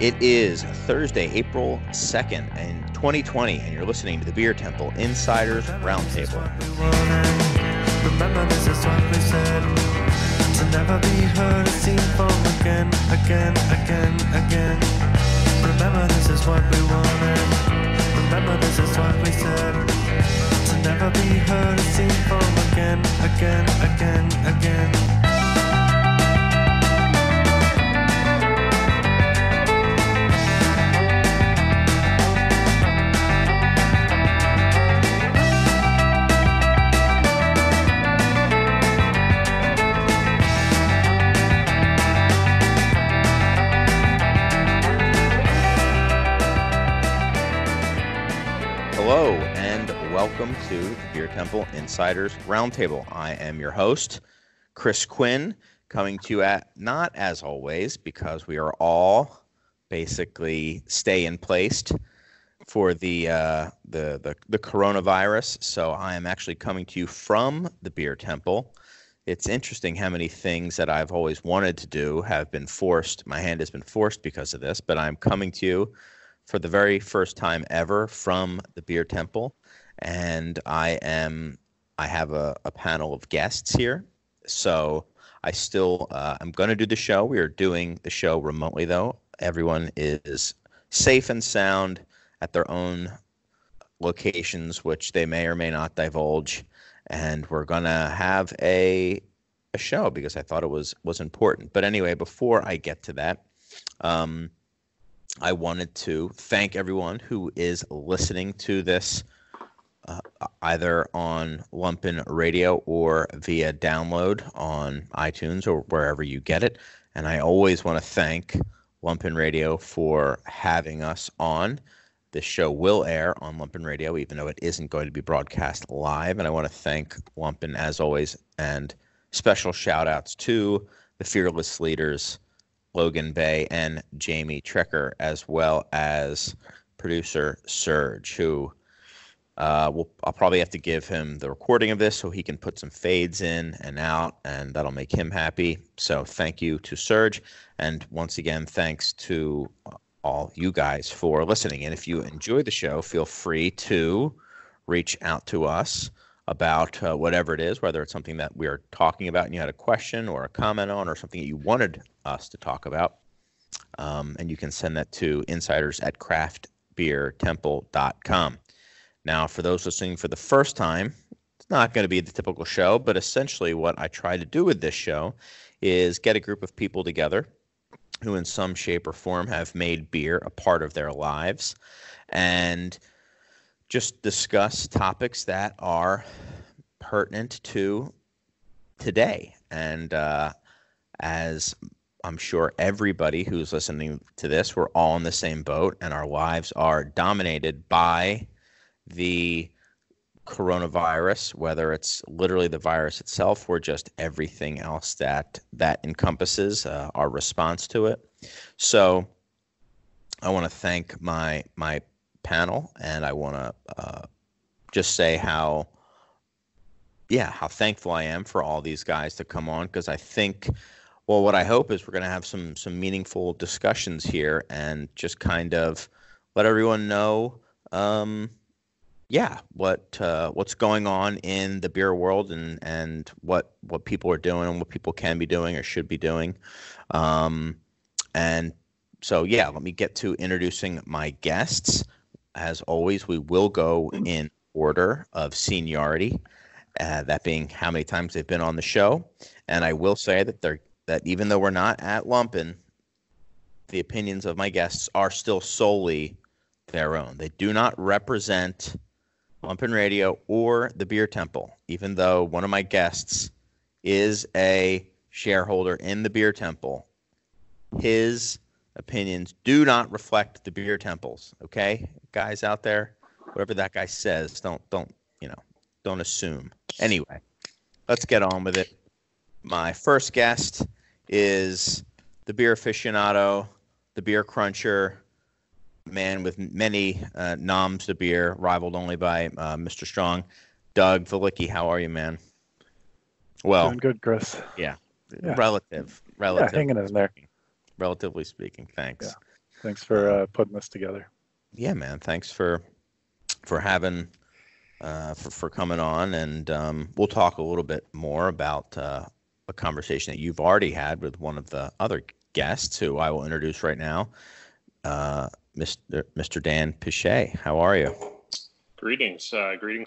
It is Thursday, April 2nd, in 2020, and you're listening to the Beer Temple Insiders Roundtable. Remember, this is what we said. To never be heard, seen from again. Remember, this is what we wanted. Remember, this is what we said. To never be heard, seen from again. Hello, and welcome to the Beer Temple Insiders Roundtable. I am your host, Chris Quinn, coming to you at, not as always, because we are all basically stay in place for the coronavirus. So I am actually coming to you from the Beer Temple. It's interesting how many things that I've always wanted to do have been forced. My hand has been forced because of this, but I'm coming to you for the very first time ever from the Beer Temple, and I have a panel of guests here. So I still I'm going to do the show. We are doing the show remotely, though. Everyone is safe and sound at their own locations, which they may or may not divulge. And we're going to have a show because I thought it was important. But anyway, before I get to that, I wanted to thank everyone who is listening to this either on Lumpen Radio or via download on iTunes or wherever you get it. And I always want to thank Lumpen Radio for having us on. This show will air on Lumpen Radio, even though it isn't going to be broadcast live. And I want to thank Lumpen, as always, and special shout-outs to the fearless leaders, Logan Bay and Jamie Trecker, as well as producer Serge, who I'll probably have to give him the recording of this so he can put some fades in and out, and that'll make him happy. So thank you to Serge, and once again, thanks to all you guys for listening. And if you enjoy the show, feel free to reach out to us about whatever it is, whether it's something that we are talking about and you had a question or a comment on, or something that you wanted us to talk about. And you can send that to insiders@craftbeertemple.com. Now, for those listening for the first time, it's not going to be the typical show, but essentially what I try to do with this show is get a group of people together who in some shape or form have made beer a part of their lives and just discuss topics that are pertinent to today. And as I'm sure everybody who's listening to this, we're all in the same boat, and our lives are dominated by the coronavirus, whether it's literally the virus itself or just everything else that encompasses our response to it. So I want to thank my panel, and I want to just say how thankful I am for all these guys to come on, because I think, well, what I hope is we're going to have some meaningful discussions here and just kind of let everyone know what's going on in the beer world and what people are doing and what people can be doing or should be doing. And so let me get to introducing my guests. As always, we will go in order of seniority, that being how many times they've been on the show. And I will say that even though we're not at Lumpen, the opinions of my guests are still solely their own. They do not represent Lumpen Radio or the Beer Temple, even though one of my guests is a shareholder in the Beer Temple. His opinions do not reflect the Beer Temple's. Okay, guys out there, whatever that guy says, don't assume. Anyway, let's get on with it. My first guest is the beer aficionado, the beer cruncher, man with many noms to beer, rivaled only by Mr. Strong, Doug Veliky. How are you, man? Well, doing good, Chris. Yeah. Yeah. Relative. Yeah, hanging in there. Relatively speaking. Thanks. Thanks for putting this together. Yeah, man. Thanks for having for coming on, and we'll talk a little bit more about a conversation that you've already had with one of the other guests, who I will introduce right now, Mr. Dan Pische. How are you? Greetings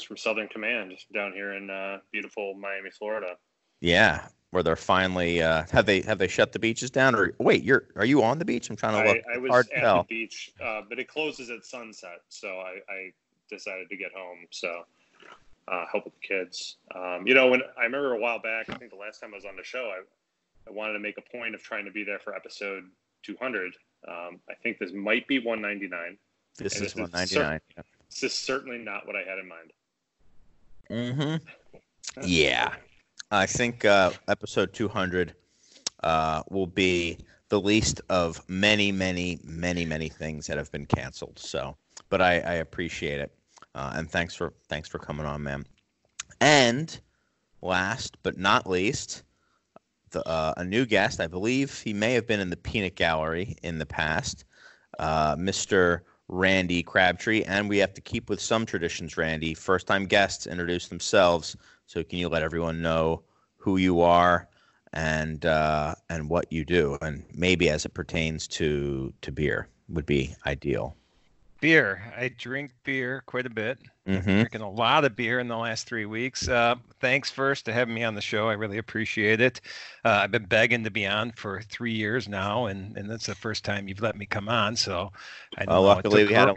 from Southern Command down here in beautiful Miami, Florida. Yeah, where they're finally have they shut the beaches down? Or wait, are you on the beach? I'm trying to look. I was at the beach, but it closes at sunset, so I decided to get home. So help with the kids. When I remember a while back, I think the last time I was on the show, I wanted to make a point of trying to be there for episode 200. I think this might be 199. This is 199. This is certainly not what I had in mind. Mm-hmm. Yeah. I think episode 200 will be the least of many, many, many, many things that have been canceled. So, but I appreciate it. And thanks for coming on, man. And last but not least, a new guest. I believe he may have been in the Peanut Gallery in the past, Mr. Randy Crabtree. And we have to keep with some traditions, Randy. First-time guests introduce themselves. So can you let everyone know who you are and what you do, and maybe as it pertains to beer would be ideal. Beer. I drink beer quite a bit. Mm-hmm. I've been drinking a lot of beer in the last 3 weeks. Thanks first to having me on the show. I really appreciate it. I've been begging to be on for 3 years now, and that's the first time you've let me come on. So, luckily we had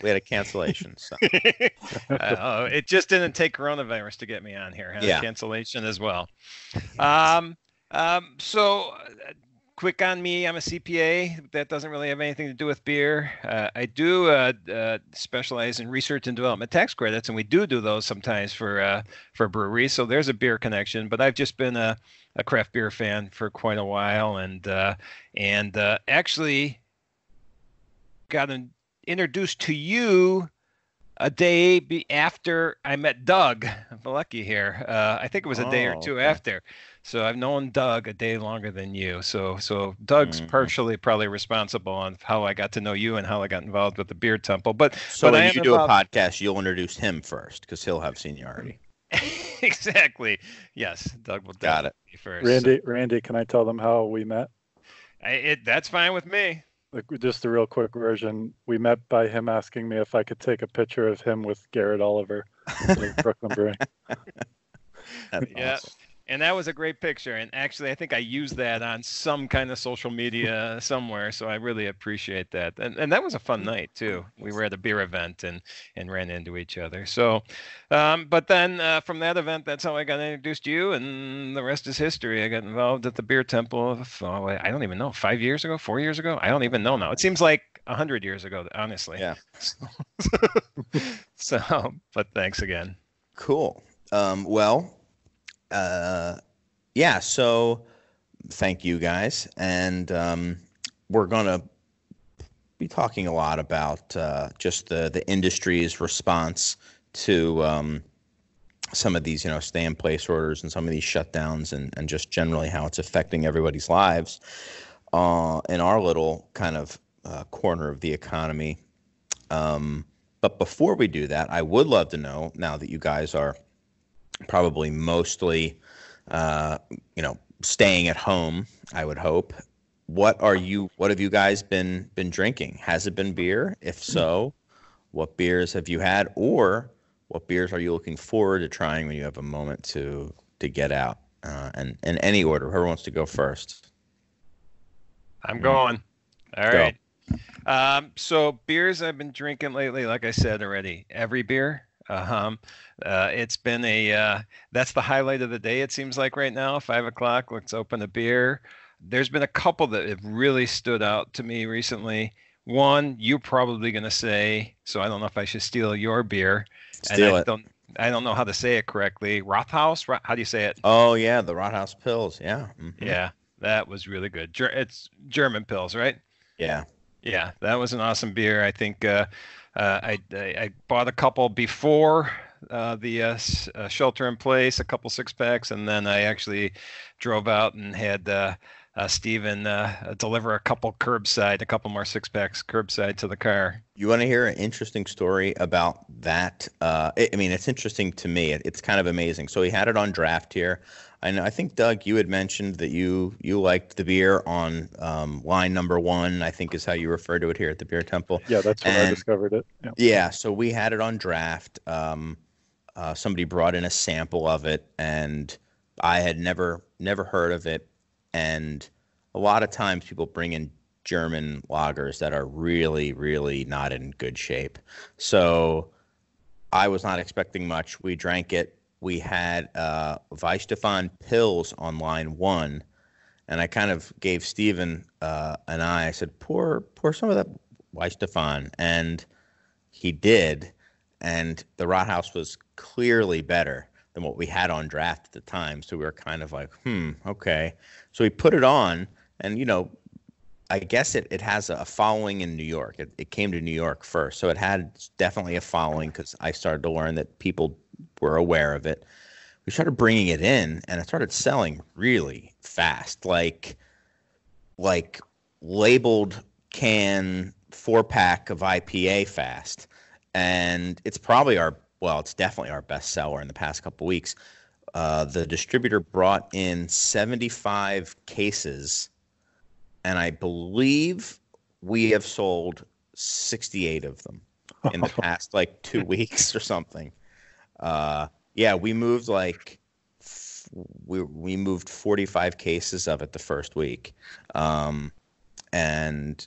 a cancellation. So it just didn't take coronavirus to get me on here. Had a cancellation as well. So. Quick on me, I'm a CPA. That doesn't really have anything to do with beer. I do specialize in research and development tax credits, and we do those sometimes for breweries. So there's a beer connection. But I've just been a craft beer fan for quite a while, and actually got introduced to you a day after I met Doug Veliky here. I think it was a day or two after. So I've known Doug a day longer than you. So Doug's partially probably responsible on how I got to know you and how I got involved with the Beer Temple. But when you do a podcast, you'll introduce him first because he'll have seniority. Exactly. Yes, Doug will got it first. Randy, can I tell them how we met? That's fine with me. Just a real quick version. We met by him asking me if I could take a picture of him with Garrett Oliver at Brooklyn Brewing. Yeah. Awesome. And that was a great picture. And actually, I think I used that on some kind of social media somewhere. So I really appreciate that. And that was a fun night, too. We were at a beer event and ran into each other. So, but then from that event, that's how I got introduced to you. And the rest is history. I got involved at the Beer Temple, I don't even know, 5 years ago, 4 years ago? I don't even know now. It seems like 100 years ago, honestly. Yeah. But thanks again. Cool. So thank you guys. And we're going to be talking a lot about just the industry's response to some of these, stay-in-place orders and some of these shutdowns and just generally how it's affecting everybody's lives in our little kind of corner of the economy. But before we do that, I would love to know, now that you guys are probably mostly, staying at home, I would hope. What have you guys been drinking? Has it been beer? If so, what beers have you had, or what beers are you looking forward to trying when you have a moment to get out? And in any order, whoever wants to go first. I'm going. All right. So beers I've been drinking lately, like I said already, every beer. It's been that's the highlight of the day. It seems like right now, 5:00, let's open a beer. There's been a couple that have really stood out to me recently. One, you're probably going to say, so I don't know if I should steal your beer. Steal it. I don't know how to say it correctly. Rathaus? How do you say it? Oh yeah. The Rathaus Pils. Yeah. Mm-hmm. Yeah. That was really good. It's German Pils, right? Yeah. Yeah. That was an awesome beer. I think, I bought a couple before the shelter in place, a couple 6-packs, and then I actually drove out and had Steven deliver a couple more 6-packs curbside to the car. You want to hear an interesting story about that? I mean, it's interesting to me. It's kind of amazing. So he had it on draft here. I think, Doug, you had mentioned that you liked the beer on line number 1, I think is how you refer to it here at the Beer Temple. Yeah, that's when I discovered it. Yeah, so we had it on draft. Somebody brought in a sample of it, and I had never heard of it. And a lot of times people bring in German lagers that are really, really not in good shape. So I was not expecting much. We drank it. We had Weihenstephan Pils on line 1, and I kind of gave Steven an eye. I said, pour some of that Weihenstephan, and he did. And the Rathaus was clearly better than what we had on draft at the time. So we were kind of like, okay. So we put it on, and, I guess it has a following in New York. It came to New York first. So it had definitely a following because I started to learn that people were aware of it. We started bringing it in, and it started selling really fast, like labeled can 4-pack of IPA fast. And it's probably it's definitely our best seller in the past couple weeks. The distributor brought in 75 cases, and I believe we have sold 68 of them in the past 2 weeks or something. We moved we moved 45 cases of it the first week, and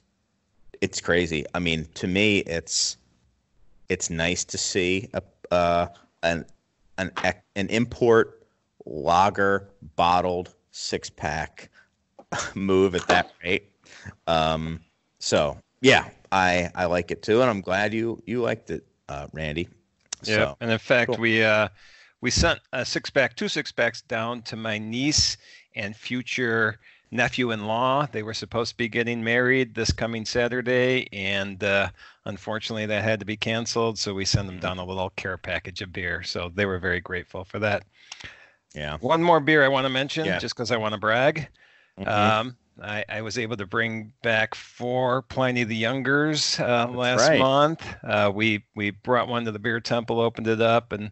it's crazy. I mean, to me, it's nice to see an import lager bottled 6-pack move at that rate. So yeah, I like it too, and I'm glad you liked it, Randy. Yeah, So, and in fact, cool. we sent a 6-pack, 2 6-packs down to my niece and future nephew-in-law. They were supposed to be getting married this coming Saturday, and unfortunately that had to be canceled. So we sent them down a little care package of beer. So they were very grateful for that. Yeah. One more beer I want to mention, Yeah. just because I want to brag. Mm-hmm. I was able to bring back 4 Pliny the Youngers last right. month. We brought one to the Beer Temple, opened it up, and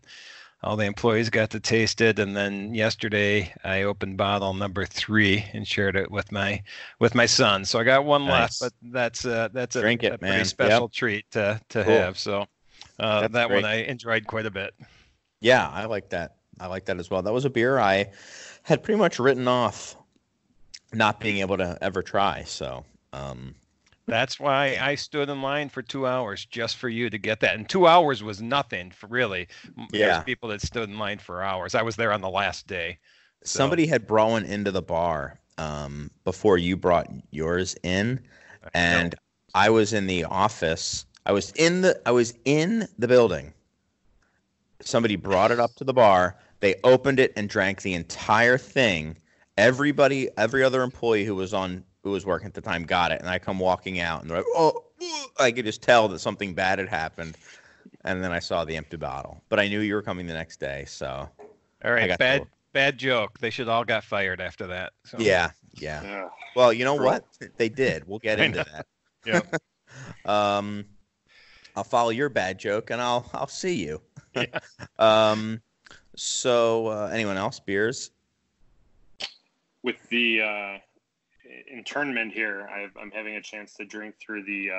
all the employees got to taste it. And then yesterday I opened bottle number 3 and shared it with my son. So I got one left, but that's a pretty special treat to have. So that great. One I enjoyed quite a bit. Yeah, I like that. I like that as well. That was a beer I had pretty much written off not being able to ever try. So that's why I stood in line for 2 hours just for you to get that. And 2 hours was nothing for really. Yeah. There's people that stood in line for hours. I was there on the last day. So. Somebody had brought one into the bar before you brought yours in, and I was in the office. I was in the building. Somebody brought it up to the bar. They opened it and drank the entire thing. Every other employee who was working at the time got it, and I come walking out, and they're like, "Oh!" I could just tell that something bad had happened, and then I saw the empty bottle. But I knew you were coming the next day, so. All right, bad joke. They should all got fired after that. So. Yeah. Well, you know what? They did. We'll get into that. Yeah. I'll follow your bad joke, and I'll see you. Yeah. So, anyone else? Beers? With the internment here, I'm having a chance to drink through the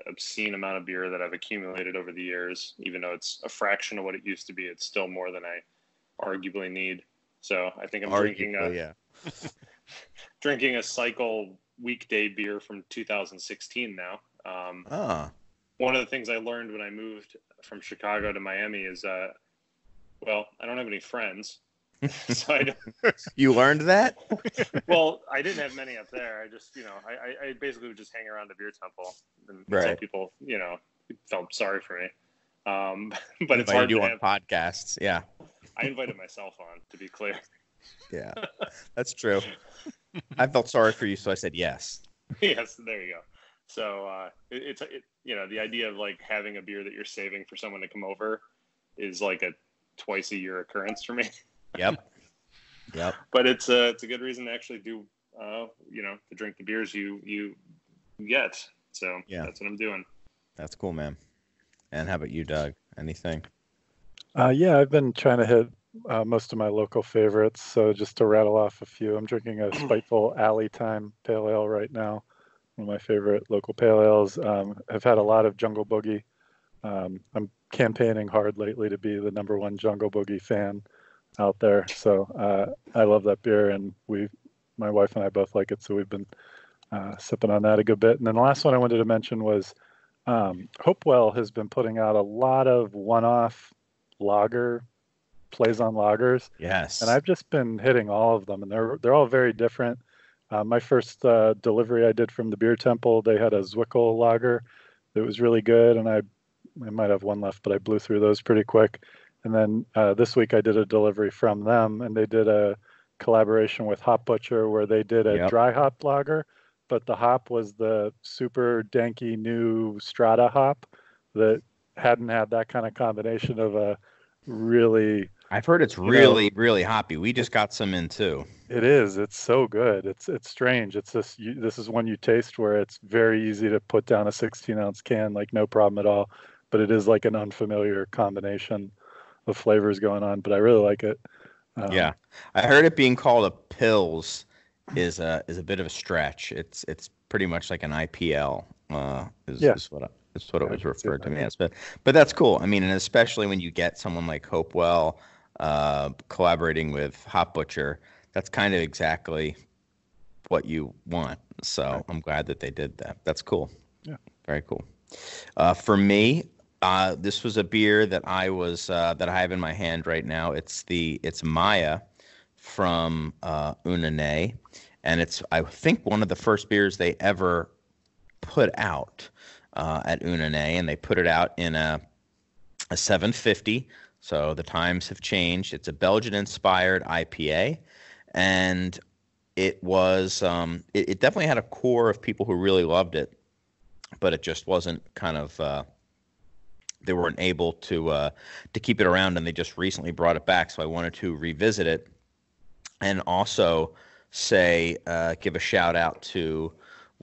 obscene amount of beer that I've accumulated over the years. Even though it's a fraction of what it used to be, it's still more than I arguably need. So I think I'm drinking a cycle weekday beer from 2016 now. One of the things I learned when I moved from Chicago to Miami is, I don't have any friends. So I don't. You learned that? Well, I didn't have many up there. I just, I basically would just hang around the Beer Temple, and some people, felt sorry for me. But it's hard to on podcasts. Yeah. I invited myself on, to be clear. Yeah, that's true. I felt sorry for you, so I said yes. Yes, there you go. So it's the idea of like having a beer that you're saving for someone to come over is like a twice a year occurrence for me. Yep. But it's a good reason to actually do to drink the beers you get. So Yeah. that's what I'm doing. That's cool, man. And how about you, Doug? Anything? Yeah, I've been trying to hit most of my local favorites. So just to rattle off a few, I'm drinking a Spiteful Alley Time Pale Ale right now. One of my favorite local pale ales. I've had a lot of Jungle Boogie. I'm campaigning hard lately to be the #1 Jungle Boogie fan out there. So I love that beer, and my wife and I both like it. So we've been sipping on that a good bit. And then the last one I wanted to mention was Hopewell has been putting out a lot of one-off lager plays on lagers, Yes. and I've just been hitting all of them, and they're all very different. My first delivery I did from the Beer Temple, they had a Zwickel lager that was really good, and I might have one left, but I blew through those pretty quick. And then this week I did a delivery from them, and they did a collaboration with Hop Butcher where they did a dry hop lager, but the hop was the super danky new Strata hop that hadn't had that kind of combination of a really... I've heard it's really, really hoppy. We just got some in too. It is. It's so good. It's strange. It's just this is one you taste where it's very easy to put down a 16-ounce can, like no problem at all. But it is like an unfamiliar combination of flavors going on. But I really like it. Yeah, I heard it being called a Pils is a bit of a stretch. It's pretty much like an IPL. Is what it was referred to me as. But that's cool. I mean, and especially when you get someone like Hopewell collaborating with Hop Butcher, that's kind of exactly what you want. So I'm glad that they did that. That's cool. Yeah, very cool. For me, this was a beer that I have in my hand right now. It's Maya from Unane, and it's, I think, one of the first beers they ever put out at Unane, and they put it out in a 750. So the times have changed. It's a Belgian-inspired IPA, and it was it definitely had a core of people who really loved it, but it just wasn't kind of they weren't able to keep it around, and they just recently brought it back. So I wanted to revisit it, and also give a shout out to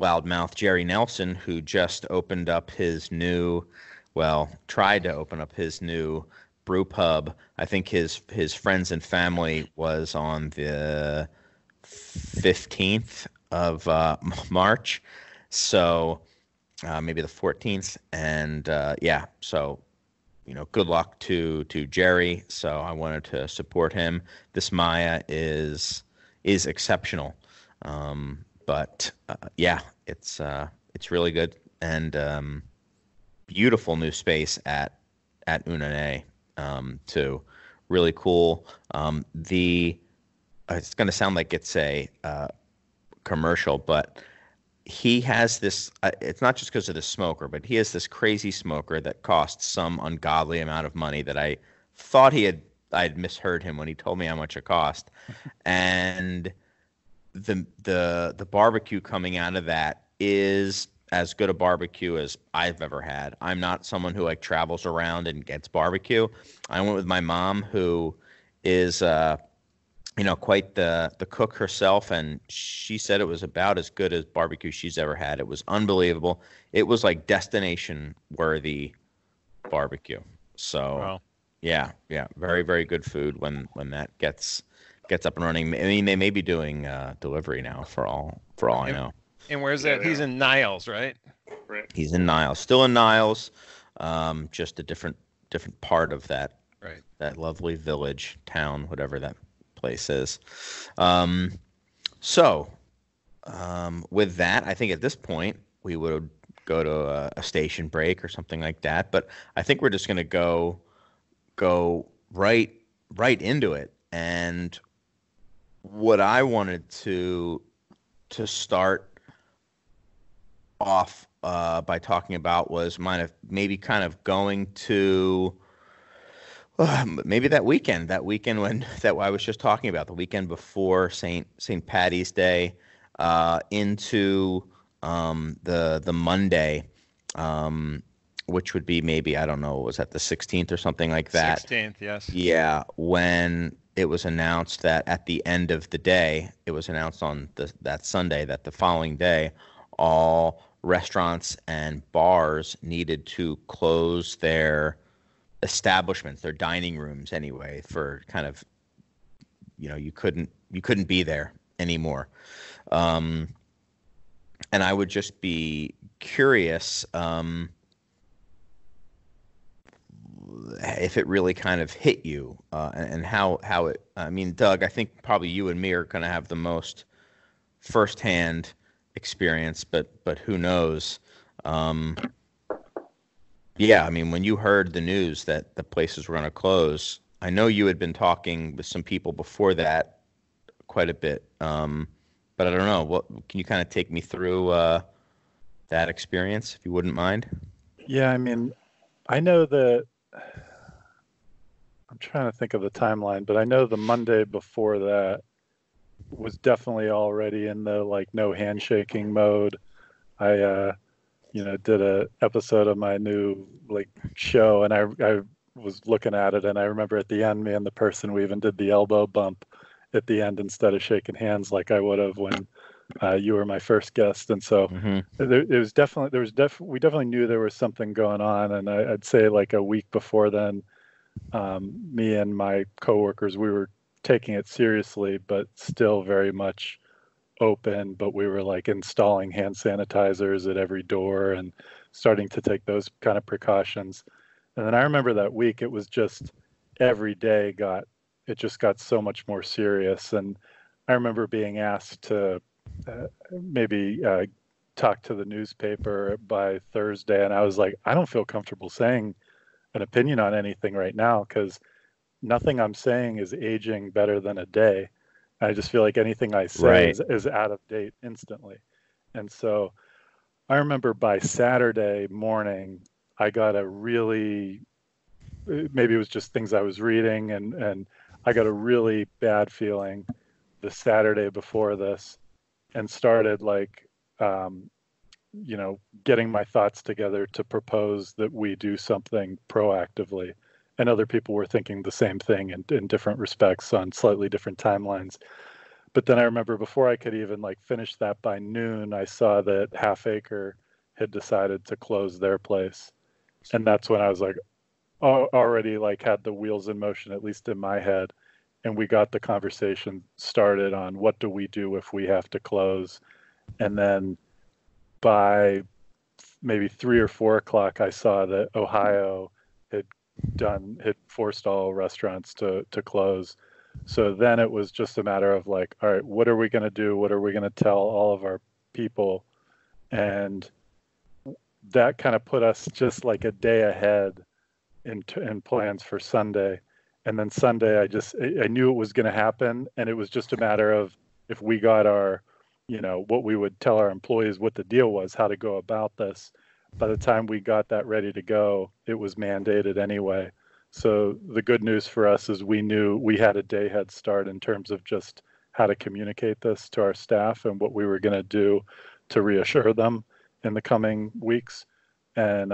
Loudmouth Jerry Nelson, who just opened up tried to open up his new brew pub. I think his friends and family was on the 15th of March, so maybe the 14th, and so good luck to Jerry. So I wanted to support him. This Maya is exceptional, but it's really good, and beautiful new space at Unane. Too, really cool. It's going to sound like it's a commercial, but he has this. It's not just because of the smoker, but he has this crazy smoker that costs some ungodly amount of money. That I thought I'd misheard him when he told me how much it cost, and the barbecue coming out of that is as good a barbecue as I've ever had. I'm not someone who travels around and gets barbecue. I went with my mom, who is quite the cook herself, and she said it was about as good as barbecue she's ever had. It was unbelievable. It was like destination worthy barbecue. So wow. Yeah, very, very good food when that gets up and running. I mean, they may be doing delivery now for all I know. And where's that? He's in Niles, right? Right. He's in Niles, still in Niles, just a different part of that. Right. That lovely village, town, whatever that place is. With that, I think at this point we would go to a station break or something like that. But I think we're just going to go right into it. And what I wanted to start off by talking about was maybe kind of going to maybe that weekend when I was just talking about, the weekend before St. Patty's Day, into the Monday, which would be maybe, I don't know, was that the 16th or something like that? 16th, yes. Yeah, when it was announced that at the end of the day, it was announced on that Sunday that the following day, all restaurants and bars needed to close their establishments, their dining rooms anyway, for kind of, you couldn't be there anymore. And I would just be curious if it really kind of hit you, and how it. I mean, Doug, I think probably you and me are going to have the most firsthand experience, but who knows? Yeah, I mean, when you heard the news that the places were going to close, I know you had been talking with some people before that quite a bit, but I don't know. What can you kind of take me through that experience, if you wouldn't mind? Yeah, I mean, I know that I'm trying to think of the timeline, but I know the Monday before that was definitely already in the like no handshaking mode. I did a episode of my new like show, and I was looking at it, and I remember at the end, me and the person, we even did the elbow bump at the end instead of shaking hands like I would have when you were my first guest. And so we definitely knew there was something going on. And I'd say like a week before then, me and my coworkers, we were taking it seriously, but still very much open. But we were like installing hand sanitizers at every door and starting to take those kind of precautions. And then I remember that week, it was just every day it just got so much more serious. And I remember being asked to maybe talk to the newspaper by Thursday. And I was like, I don't feel comfortable saying an opinion on anything right now, because nothing I'm saying is aging better than a day. I just feel like anything I say is out of date instantly. And so I remember by Saturday morning, I got maybe it was just things I was reading, and I got a really bad feeling the Saturday before this, and started like, getting my thoughts together to propose that we do something proactively. And other people were thinking the same thing in different respects on slightly different timelines. But then I remember before I could even like finish that by noon, I saw that Half Acre had decided to close their place. And that's when I was like, already like had the wheels in motion, at least in my head. And we got the conversation started on what do we do if we have to close. And then by maybe 3 or 4 o'clock, I saw that Ohio had forced all restaurants to close. So then it was just a matter of like, all right, what are we going to do? What are we going to tell all of our people? And that kind of put us just like a day ahead in plans for Sunday. And then Sunday, I knew it was going to happen. And it was just a matter of if we got our, what we would tell our employees what the deal was, how to go about this. By the time we got that ready to go, it was mandated anyway. So the good news for us is we knew we had a day head start in terms of just how to communicate this to our staff and what we were going to do to reassure them in the coming weeks. And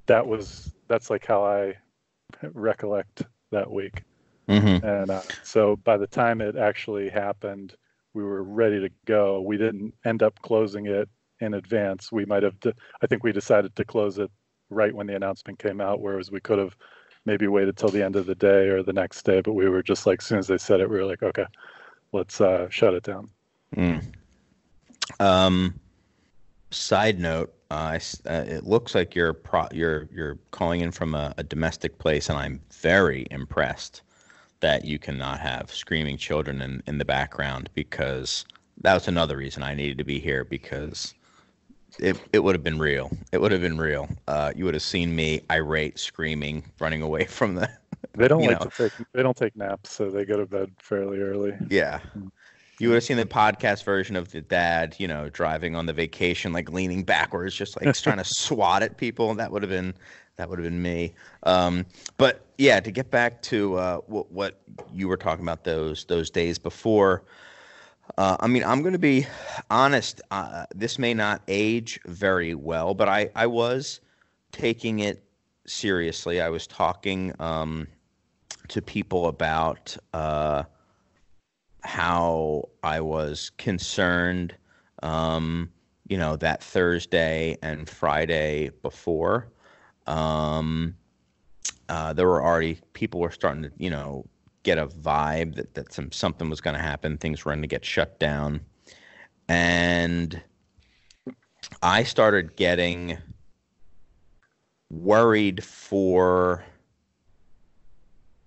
that's like how I recollect that week. Mm-hmm. And so by the time it actually happened, we were ready to go. We didn't end up closing it in advance. I think we decided to close it right when the announcement came out, whereas we could have maybe waited till the end of the day or the next day. But we were just like, as soon as they said it, we were like, okay, let's shut it down. Side note, it looks like you're calling in from a domestic place, and I'm very impressed that you cannot have screaming children in the background, because that was another reason I needed to be here, because it would have been real. It would have been real. You would have seen me irate, screaming, running away from the. They don't take naps, so they go to bed fairly early. Yeah. You would have seen the podcast version of the dad, driving on the vacation, like leaning backwards, just like trying to swat at people. That would have been me. But yeah, to get back to what you were talking about those days before. I mean, I'm going to be honest. This may not age very well, but I was taking it seriously. I was talking to people about how I was concerned, that Thursday and Friday before. There were already people were starting to, get a vibe that something was going to happen. Things were going to get shut down, and I started getting worried for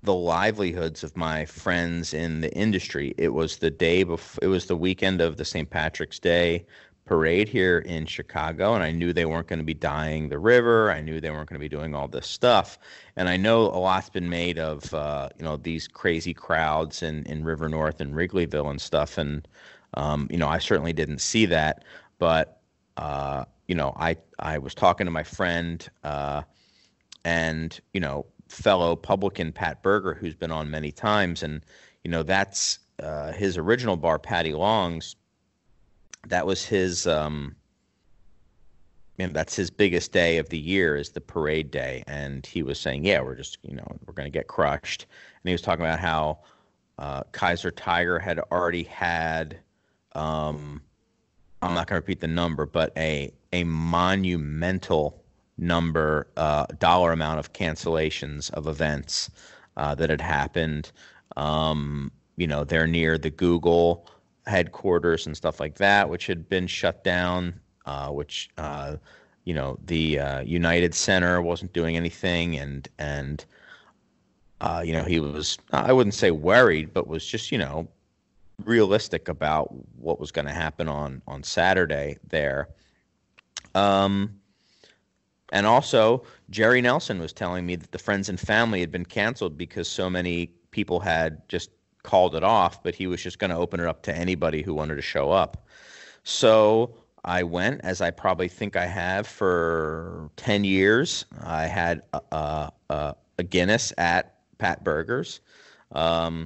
the livelihoods of my friends in the industry. It was the day before, it was the weekend of the St. Patrick's Day parade here in Chicago, and I knew they weren't going to be dyeing the river. I knew they weren't going to be doing all this stuff. And I know a lot's been made of, these crazy crowds in River North and Wrigleyville and stuff. And, I certainly didn't see that. But, I was talking to my friend and, fellow publican Pat Berger, who's been on many times. And, that's his original bar, Patty Long's. That was his, that's his biggest day of the year is the parade day. And he was saying, yeah, we're just, we're going to get crushed. And he was talking about how Kaiser Tiger had already had, I'm not going to repeat the number, but a monumental number, dollar amount of cancellations of events that had happened. They're near the Google headquarters and stuff like that, which had been shut down, the United Center wasn't doing anything. And he was, I wouldn't say worried, but was just, realistic about what was going to happen on Saturday there. And also Jerry Nelson was telling me that the Friends and Family had been canceled because so many people had just called it off, but he was just going to open it up to anybody who wanted to show up. So I went, as I probably think I have for 10 years. I had a Guinness at Pat Berger's. I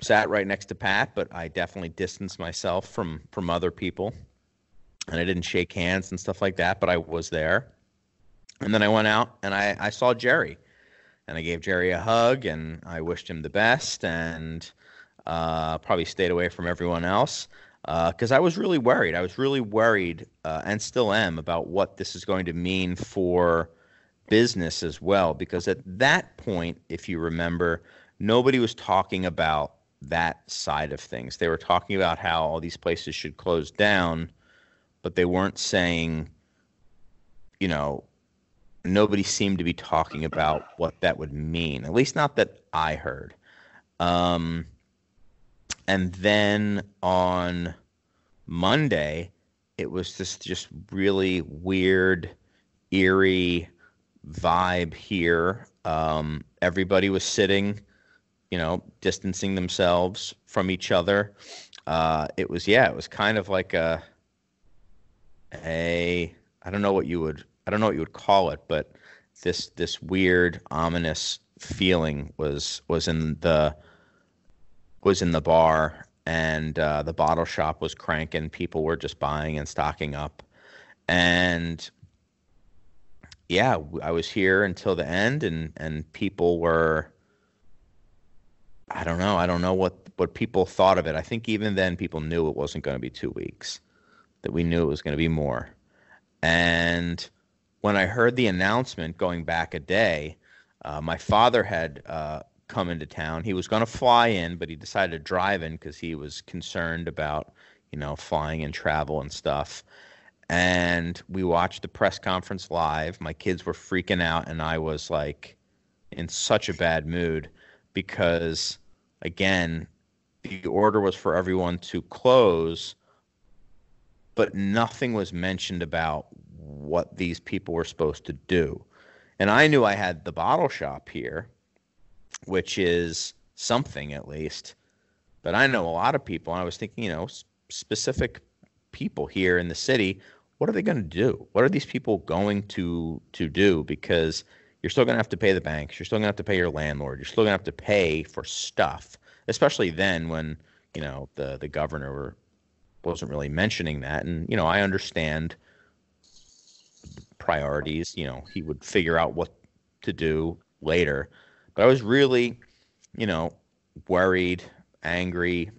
sat right next to Pat, but I definitely distanced myself from other people, and I didn't shake hands and stuff like that, but I was there. And then I went out and I saw Jerry. And I gave Jerry a hug, and I wished him the best, and probably stayed away from everyone else because I was really worried. I was really worried and still am about what this is going to mean for business as well, because at that point, if you remember, nobody was talking about that side of things. They were talking about how all these places should close down, but they weren't saying, nobody seemed to be talking about what that would mean, at least not that I heard. And then on Monday, it was this just really weird, eerie vibe here. Everybody was sitting, distancing themselves from each other. It was kind of like I don't know what you would call it, but this weird, ominous feeling was in the bar, and the bottle shop was cranking. People were just buying and stocking up, and I was here until the end, and people were. I don't know what people thought of it. I think even then people knew it wasn't going to be 2 weeks, that we knew it was going to be more. And when I heard the announcement going back a day, my father had come into town. He was going to fly in, but he decided to drive in because he was concerned about, flying and travel and stuff. And we watched the press conference live. My kids were freaking out, and I was like in such a bad mood because, again, the order was for everyone to close, but nothing was mentioned about what these people were supposed to do. And I knew I had the bottle shop here, which is something at least, but I know a lot of people, and I was thinking, specific people here in the city, what are they going to do? What are these people going to do? Because you're still going to have to pay the banks. You're still going to have to pay your landlord. You're still going to have to pay for stuff, especially then when, the governor wasn't really mentioning that. And, I understand priorities. He would figure out what to do later. But I was really, you know, worried, angry,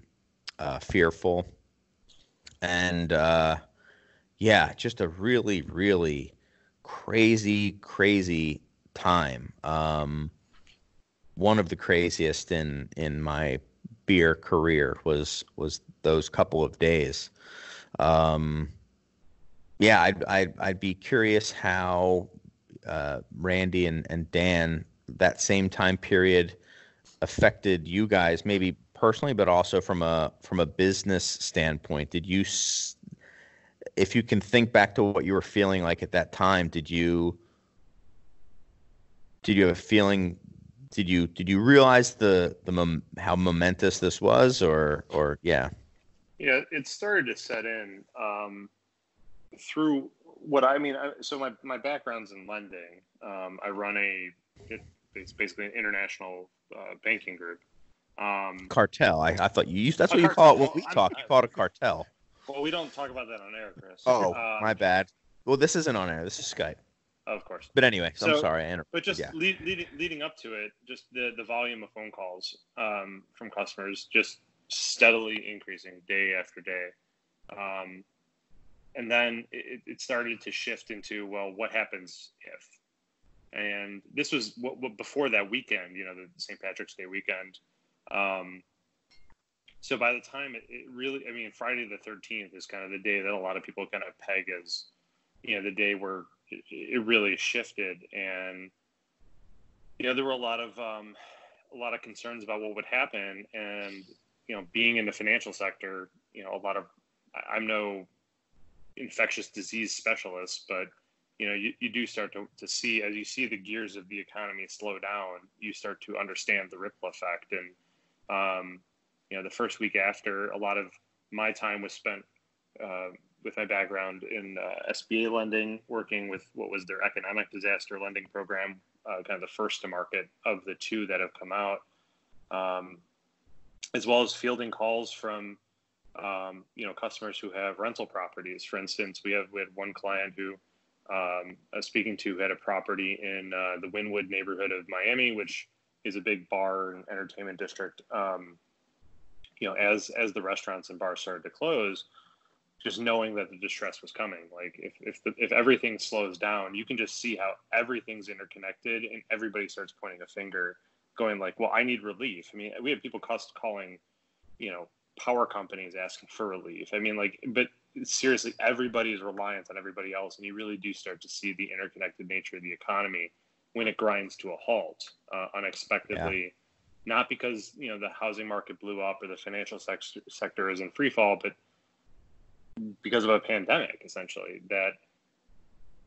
fearful, and yeah, just a really, really crazy, crazy time. One of the craziest in my beer career was those couple of days. Um, yeah, I'd be curious how Randy and Dan, that same time period, affected you guys, maybe personally, but also from a business standpoint. If you can think back to what you were feeling like at that time, did you have a feeling? Did you realize how momentous this was, or yeah? Yeah, it started to set in through what I mean. So my background's in lending. I run it's basically an international banking group. Cartel. I thought you used. That's A what you cartel. call it when Well, we talk. You call it a cartel. Well, we don't talk about that on air, Chris. Oh, my bad. Well, this isn't on air. This is Skype. Of course. But anyway, so I'm sorry. But just yeah. leading up to it, just the volume of phone calls from customers just steadily increasing day after day. And then it started to shift into, well, what happens if? And this was what before that weekend, the St. Patrick's Day weekend. So by the time it really, Friday the 13th is kind of the day that a lot of people kind of peg as, the day where it really shifted. And, there were a lot of concerns about what would happen. And, being in the financial sector, I'm no infectious disease specialist, but, you do start to see, as you see the gears of the economy slow down, you start to understand the ripple effect. And, the first week after, a lot of my time was spent with my background in SBA lending, working with what was their economic disaster lending program, kind of the first to market of the two that have come out, as well as fielding calls from customers who have rental properties. For instance, we had one client who I was speaking to had a property in the Wynwood neighborhood of Miami, which is a big bar and entertainment district. As the restaurants and bars started to close, just knowing that the distress was coming, like if everything slows down, you can just see how everything's interconnected and everybody starts pointing a finger, going like, well, I need relief. We have people calling, power companies asking for relief. But seriously, everybody is reliant on everybody else, and you really do start to see the interconnected nature of the economy when it grinds to a halt unexpectedly. Yeah. Not because, the housing market blew up or the financial sector is in free fall, but because of a pandemic, essentially, that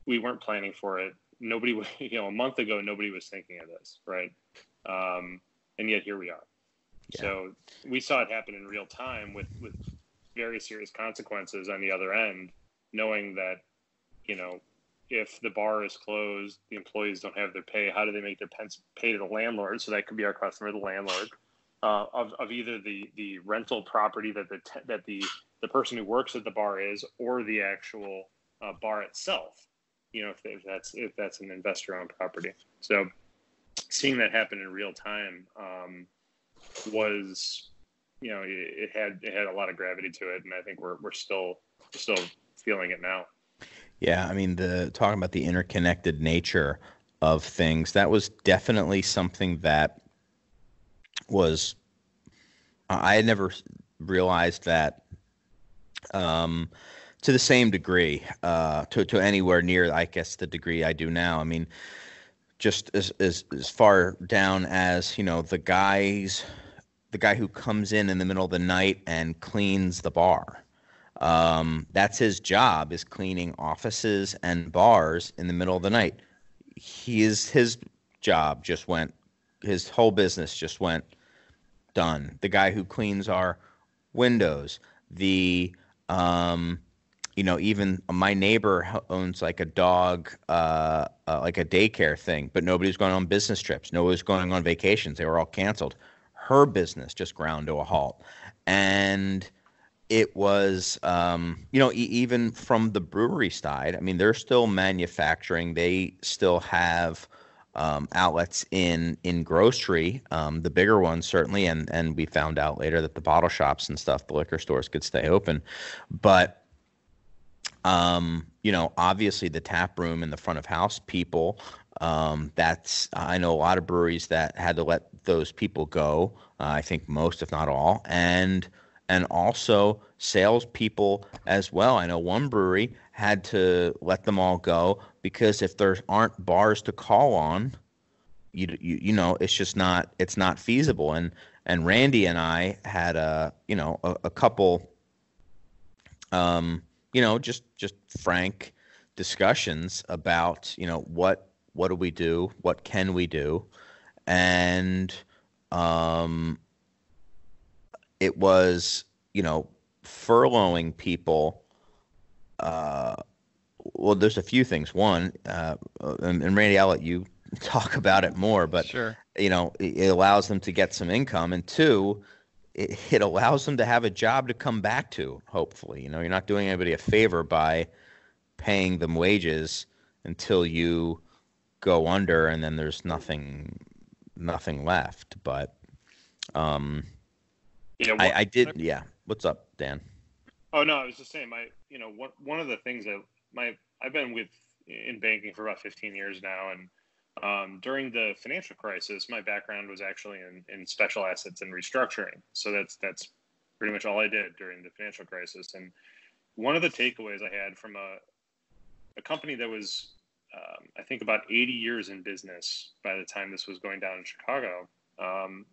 we weren't planning for it. Nobody, a month ago, nobody was thinking of this, right? And yet here we are. Yeah. So we saw it happen in real time with very serious consequences on the other end, knowing that, if the bar is closed, the employees don't have their pay, how do they make their pay to the landlord? So that could be our customer, the landlord, of either the rental property that the person who works at the bar is, or the actual bar itself, if that's an investor-owned property. So seeing that happen in real time was, it had a lot of gravity to it, and I think we're still feeling it now. Yeah, talking about the interconnected nature of things, that was definitely something that I had never realized that to the same degree, to anywhere near, I guess, the degree I do now. Just as far down as, the guy who comes in the middle of the night and cleans the bar. That's his job, is cleaning offices and bars in the middle of the night. His job just went, his whole business just went done. The guy who cleans our windows, even my neighbor owns like a dog, like a daycare thing, but nobody's going on business trips. Nobody's going on vacations. They were all canceled. Her business just ground to a halt. And it was, even from the brewery side, they're still manufacturing. They still have outlets in grocery, the bigger ones certainly, and we found out later that the bottle shops and stuff, the liquor stores could stay open, but obviously the tap room and the front of house people, I know a lot of breweries that had to let those people go. I think most, if not all, and also salespeople as well. I know one brewery had to let them all go because if there aren't bars to call on, it's not feasible. And Randy and I had a couple, just frank discussions about, what do we do? What can we do? And it was, furloughing people. Well, there's a few things. One, and Randy, I'll let you talk about it more, but Sure. It allows them to get some income, and two, it allows them to have a job to come back to. Hopefully, you're not doing anybody a favor by paying them wages until you go under, and then there's nothing left. But I did. Yeah. What's up, Dan? Oh no, I was just saying one of the things that I've been in banking for about 15 years now, and during the financial crisis, my background was actually in special assets and restructuring. So that's pretty much all I did during the financial crisis. And one of the takeaways I had from a company that was, I think, about 80 years in business by the time this was going down in Chicago,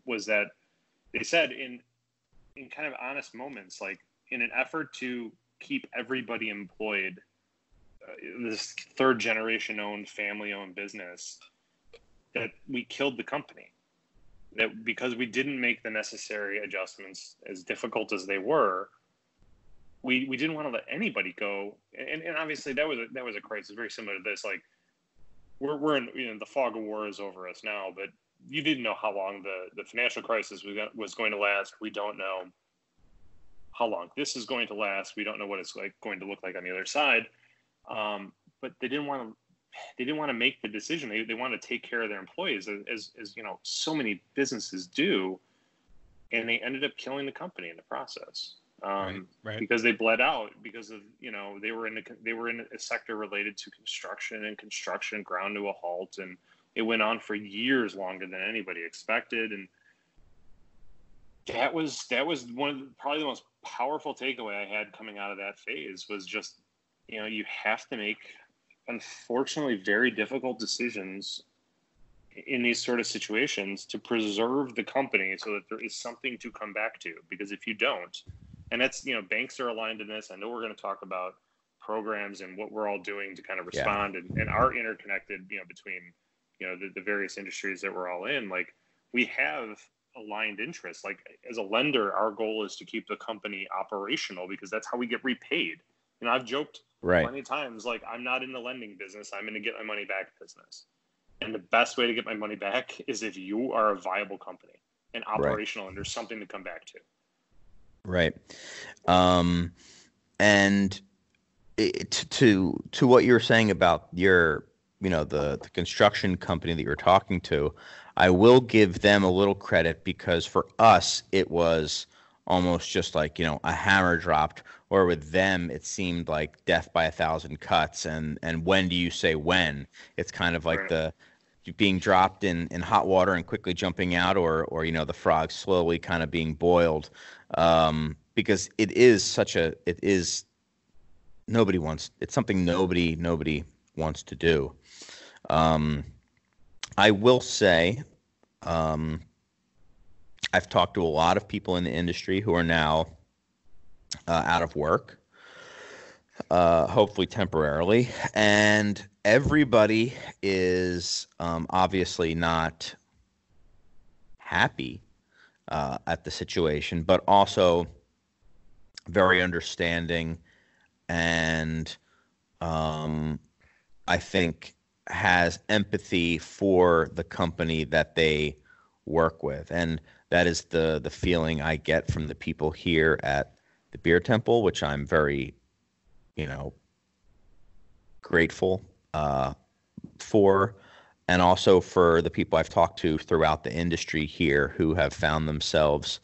was that they said in kind of honest moments, like in an effort to keep everybody employed, this third generation owned, family owned business, that we killed the company. That because we didn't make the necessary adjustments, as difficult as they were, we didn't want to let anybody go. And obviously that was a crisis very similar to this. Like we're in, the fog of war is over us now, but you didn't know how long the financial crisis was going to last. We don't know how long this is going to last. We don't know what it's going to look like on the other side. But they didn't want to make the decision. They want to take care of their employees, as so many businesses do, and they ended up killing the company in the process. Right. Because they bled out because of they were in a sector related to construction, and construction ground to a halt, and it went on for years longer than anybody expected. And that was one of probably the most powerful takeaway I had coming out of that phase was just you have to make, unfortunately, very difficult decisions in these sort of situations to preserve the company so that there is something to come back to. Because if you don't, and that's, banks are aligned in this. I know we're going to talk about programs and what we're all doing to kind of respond and are interconnected, between, the various industries that we're all in. Like we have aligned interests. Like as a lender, our goal is to keep the company operational because that's how we get repaid. I've joked plenty of times, like I'm not in the lending business. I'm in to get my money back business. And the best way to get my money back is if you are a viable company and operational and there's something to come back to. Right. And to what you were saying about your, the construction company that you're talking to, I will give them a little credit because for us, it was almost just like, a hammer dropped, or with them, it seemed like death by 1,000 cuts. And when do you say when? It's kind of like the being dropped in hot water and quickly jumping out, or the frog slowly kind of being boiled. Because it's something nobody wants to do. I will say, I've talked to a lot of people in the industry who are now out of work, hopefully temporarily, and everybody is obviously not happy at the situation, but also very understanding, and I think has empathy for the company that they work with. And that is the feeling I get from the people here at the Beer Temple, which I'm very, grateful for. and also for the people I've talked to throughout the industry here who have found themselves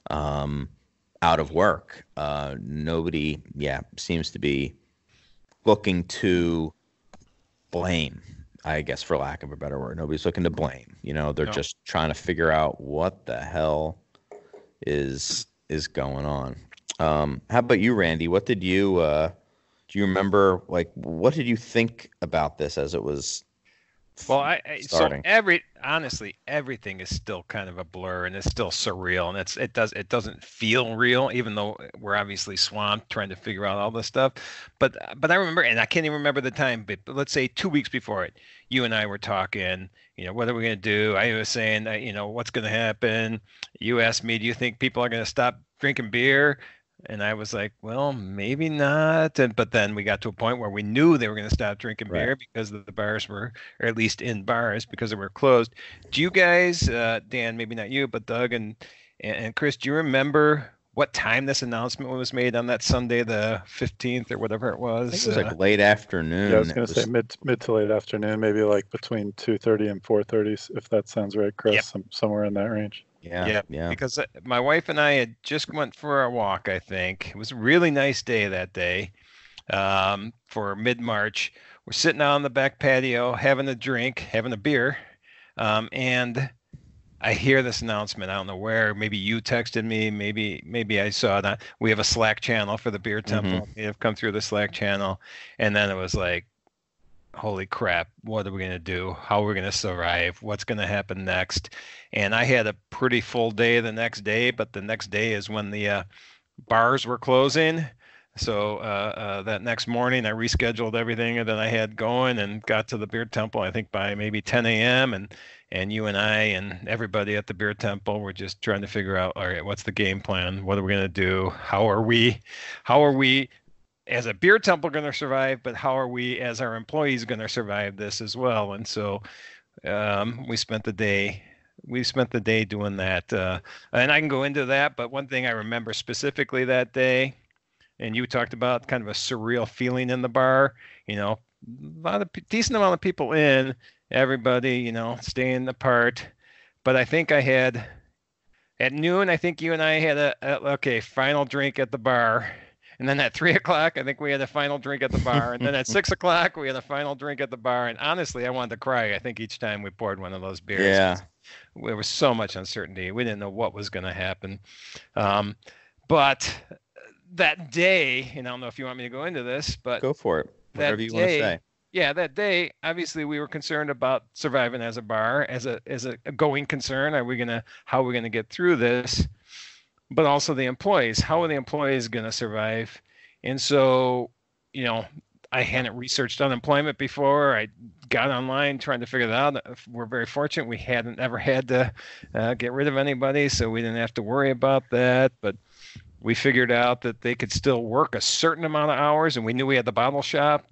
out of work. Nobody, seems to be looking to blame, I guess, for lack of a better word. Nobody's looking to blame. They're just trying to figure out what the hell is going on. How about you, Randy? What did you do you remember, like, what did you think about this as it was starting? So honestly, everything is still kind of a blur, and it's still surreal, and it doesn't feel real, even though we're obviously swamped trying to figure out all this stuff. But I remember, and I can't even remember the time, but let's say 2 weeks before it, you and I were talking, what are we going to do? I was saying, what's going to happen? You asked me, do you think people are going to stop drinking beer? And I was like, well, maybe not. But then we got to a point where we knew they were going to stop drinking beer because the bars were, or at least in bars, because they were closed. Do you guys, Dan, maybe not you, but Doug and Chris, do you remember what time this announcement was made on that Sunday, the 15th or whatever it was? I think it was like late afternoon. Yeah, I was going to say mid to late afternoon, maybe like between 2:30 and 4:30, if that sounds right, Chris, somewhere in that range. Yeah. Because my wife and I had just went for a walk, I think. It was a really nice day that day for mid-March. We're sitting out on the back patio, having a beer, and I hear this announcement. I don't know where. Maybe you texted me. Maybe I saw that. We have a Slack channel for the Beer Temple. We have come through the Slack channel, and then it was like, holy crap, what are we going to do? How are we going to survive? What's going to happen next? And I had a pretty full day the next day, but the next day is when the bars were closing. So that next morning I rescheduled everything that I had going and got to the Beer Temple, I think by maybe 10 a.m. And you and I and everybody at the Beer Temple were just trying to figure out, all right, what's the game plan? What are we going to do? How are we as a Beer Temple going to survive, but how are we as our employees going to survive this as well? And so we spent the day doing that. And I can go into that, but one thing I remember specifically that day, and you talked about kind of a surreal feeling in the bar, decent amount of people in, everybody, staying apart. But I think I had, at noon, I think you and I had a final drink at the bar. And then at 3 o'clock, I think we had a final drink at the bar. And then at 6 o'clock, we had a final drink at the bar. And honestly, I wanted to cry, I think, each time we poured one of those beers. Yeah. There was so much uncertainty. We didn't know what was going to happen. But that day, and I don't know if you want me to go into this, but go for it. Whatever you want to say. Yeah, that day, obviously, we were concerned about surviving as a bar, as a going concern. How are we gonna get through this? But also the employees. How are the employees going to survive? And so, I hadn't researched unemployment before. I got online trying to figure that out. We're very fortunate. We hadn't ever had to get rid of anybody, so we didn't have to worry about that. But we figured out that they could still work a certain amount of hours, and we knew we had the bottle shop.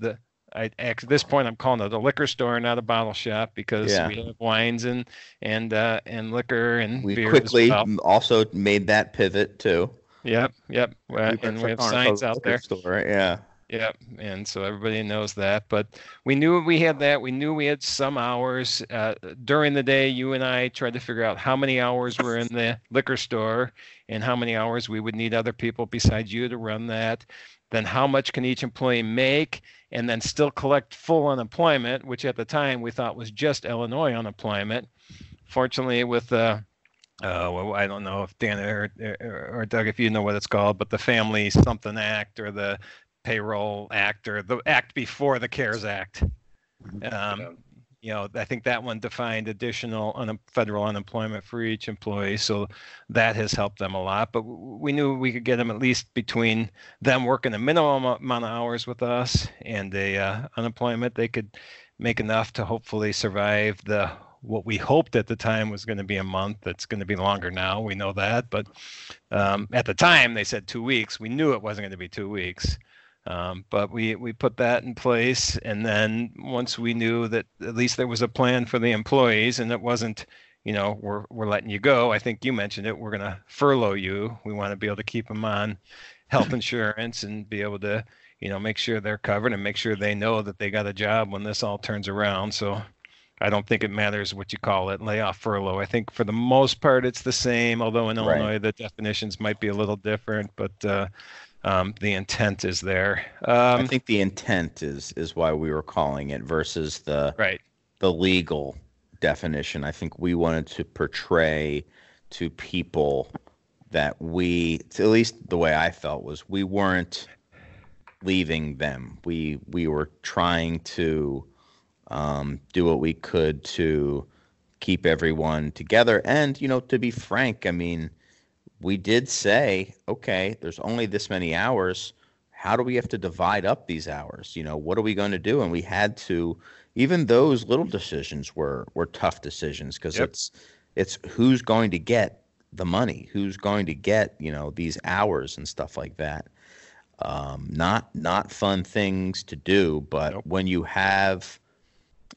At this point, I'm calling it a liquor store, not a bottle shop, because we have wines and liquor and we beer. We quickly also made that pivot too. Yep. And we have signs out there. Store, yeah. Yep. And so everybody knows that. But we knew we had that. We knew we had some hours. During the day, you and I tried to figure out how many hours were in the liquor store and how many hours we would need other people besides you to run that. Then how much can each employee make, and then still collect full unemployment, which at the time we thought was just Illinois unemployment. Fortunately, with I don't know if Dan or Doug, if you know what it's called, but the Family Something Act or the Payroll Act or the Act before the CARES Act. I think that one defined additional federal unemployment for each employee. So that has helped them a lot. But we knew we could get them at least between them working a minimum amount of hours with us and unemployment. They could make enough to hopefully survive what we hoped at the time was going to be a month. That's going to be longer now. We know that. But at the time, they said 2 weeks. We knew it wasn't going to be 2 weeks. But we put that in place, and then once we knew that at least there was a plan for the employees, and it wasn't, we're letting you go. I think you mentioned it. We're going to furlough you. We want to be able to keep them on health insurance and be able to, make sure they're covered and make sure they know that they got a job when this all turns around. So I don't think it matters what you call it, layoff, furlough. I think for the most part it's the same, although in Right. Illinois the definitions might be a little different, but the intent is there. I think the intent is why we were calling it versus Right. the legal definition. I think we wanted to portray to people that at least the way I felt was we weren't leaving them. We were trying to do what we could to keep everyone together. And, to be frank, I mean, we did say, okay, there's only this many hours. How do we have to divide up these hours? What are we going to do? And we had to, even those little decisions were tough decisions because Yep. it's who's going to get the money, who's going to get, these hours and stuff like that. Not fun things to do, but Nope. when you have,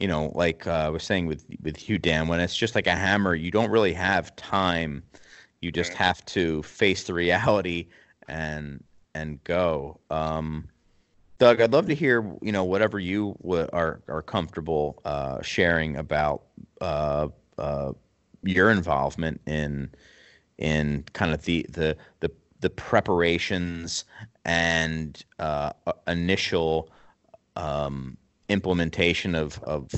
like I was saying with you, Dan, when it's just like a hammer, you don't really have time. You just Right. have to face the reality and go. Doug, I'd love to hear, whatever you are comfortable sharing about your involvement in kind of the preparations and initial implementation of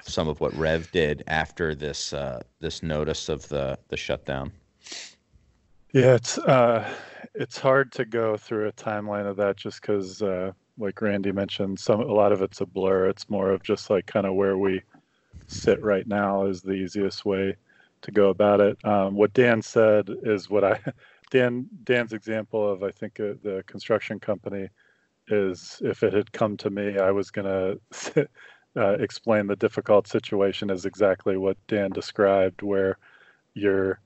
some of what Rev did after this notice of the shutdown. Yeah, it's hard to go through a timeline of that just because, like Randy mentioned, a lot of it's a blur. It's more of just like kind of where we sit right now is the easiest way to go about it. What Dan said is Dan's example of, I think, the construction company is if it had come to me, I was going to explain the difficult situation as exactly what Dan described, where you're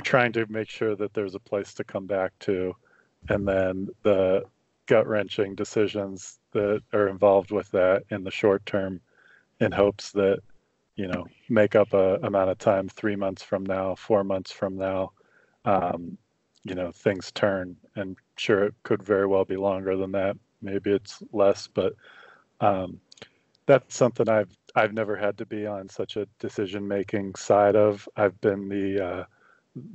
trying to make sure that there's a place to come back to, and then the gut-wrenching decisions that are involved with that in the short term in hopes that, make up a amount of time, 3 months from now, 4 months from now, things turn. And sure, it could very well be longer than that. Maybe it's less, but that's something I've never had to be on such a decision-making side of. I've been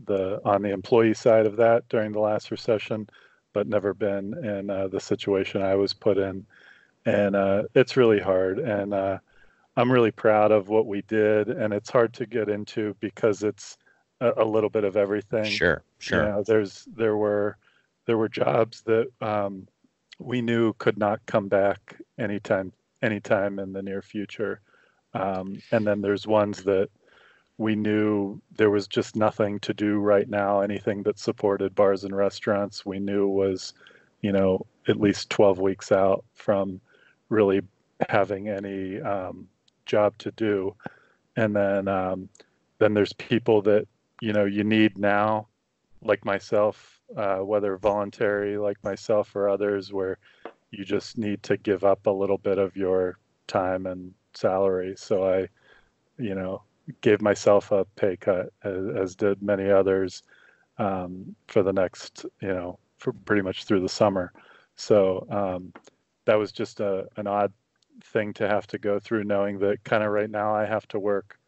on the employee side of that during the last recession, but never been in the situation I was put in. And it's really hard. And I'm really proud of what we did. And it's hard to get into because it's a little bit of everything. Sure. There were jobs that we knew could not come back anytime in the near future. And then there's ones that we knew there was just nothing to do right now. Anything that supported bars and restaurants, we knew was, at least 12 weeks out from really having any job to do. And then there's people that, you need now, like myself, whether voluntary like myself or others, where you just need to give up a little bit of your time and salary. So I, gave myself a pay cut, as did many others, for the next, for pretty much through the summer. So that was just an odd thing to have to go through, knowing that kind of right now I have to work,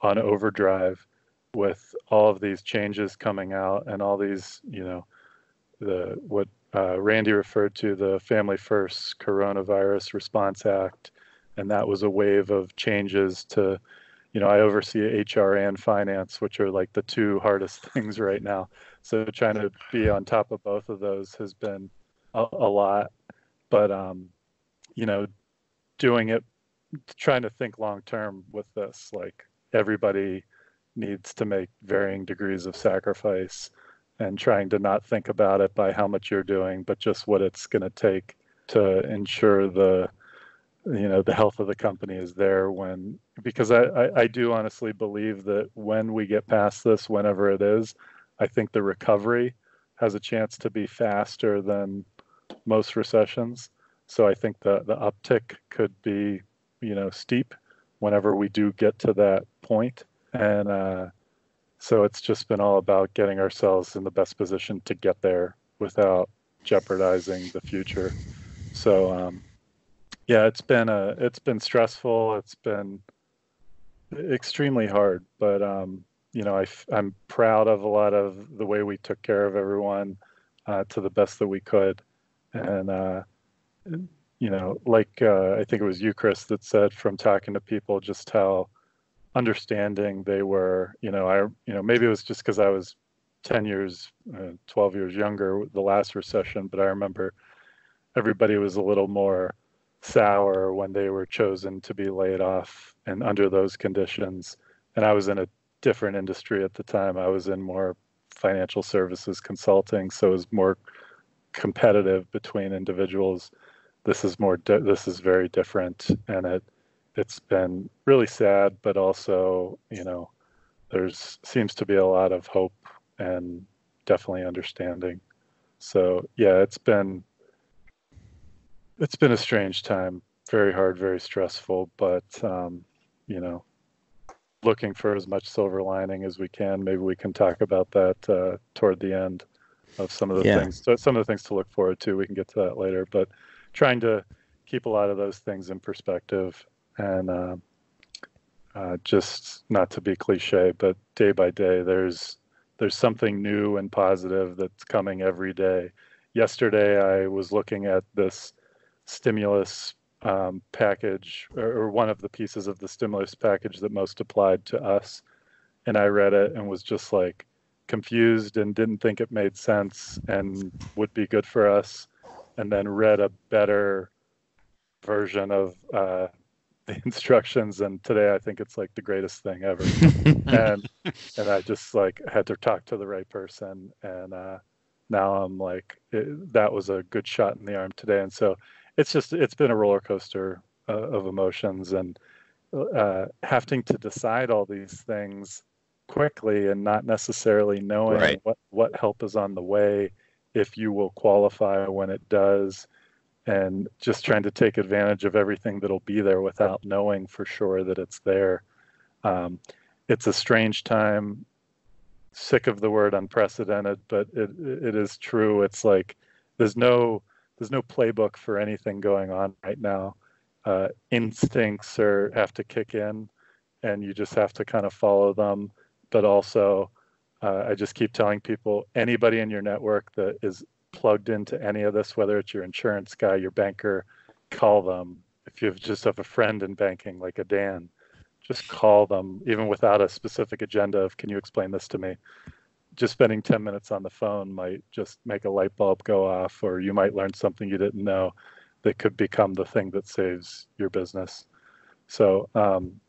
on overdrive with all of these changes coming out and all these, what Randy referred to, the Family First Coronavirus Response Act. And that was a wave of changes to, I oversee HR and finance, which are like the two hardest things right now. So trying to be on top of both of those has been a lot. But, doing it, trying to think long term with this, like everybody needs to make varying degrees of sacrifice, and trying to not think about it by how much you're doing, but just what it's going to take to ensure the health of the company is there because I do honestly believe that when we get past this, whenever it is, I think the recovery has a chance to be faster than most recessions. So I think the uptick could be, steep whenever we do get to that point. And so it's just been all about getting ourselves in the best position to get there without jeopardizing the future. So Yeah, it's been stressful. It's been extremely hard, but I'm proud of a lot of the way we took care of everyone to the best that we could, and I think it was you, Chris, that said from talking to people just how understanding they were. Maybe it was just because I was 10 years, 12 years younger the last recession, but I remember everybody was a little more sour when they were chosen to be laid off and under those conditions. And I was in a different industry at the time. I was in more financial services consulting, so it was more competitive between individuals. This is this is very different, and it's been really sad, but also, there's seems to be a lot of hope and definitely understanding. So yeah, it's been a strange time, very hard, very stressful, but looking for as much silver lining as we can. Maybe we can talk about that toward the end of some of the things. So some of the things to look forward to. We can get to that later, but trying to keep a lot of those things in perspective and just not to be cliche, but day by day, there's something new and positive that's coming every day. Yesterday, I was looking at this stimulus package, or one of the pieces of the stimulus package that most applied to us, and I read it and was just like confused and didn't think it made sense and would be good for us, and then read a better version of the instructions, and today I think it's like the greatest thing ever. and I just like had to talk to the right person, and now I'm like that was a good shot in the arm today. And so it's been a roller coaster of emotions, and having to decide all these things quickly and not necessarily knowing what help is on the way, if you will qualify when it does, and just trying to take advantage of everything that'll be there without knowing for sure that it's there. It's a strange time, sick of the word unprecedented, but it is true. It's like there's no playbook for anything going on right now. Instincts have to kick in, and you just have to kind of follow them. But also, I just keep telling people, anybody in your network that is plugged into any of this, whether it's your insurance guy, your banker, call them. If you just have a friend in banking like a Dan, just call them, even without a specific agenda of, can you explain this to me? Just spending 10 minutes on the phone might just make a light bulb go off, or you might learn something you didn't know that could become the thing that saves your business. So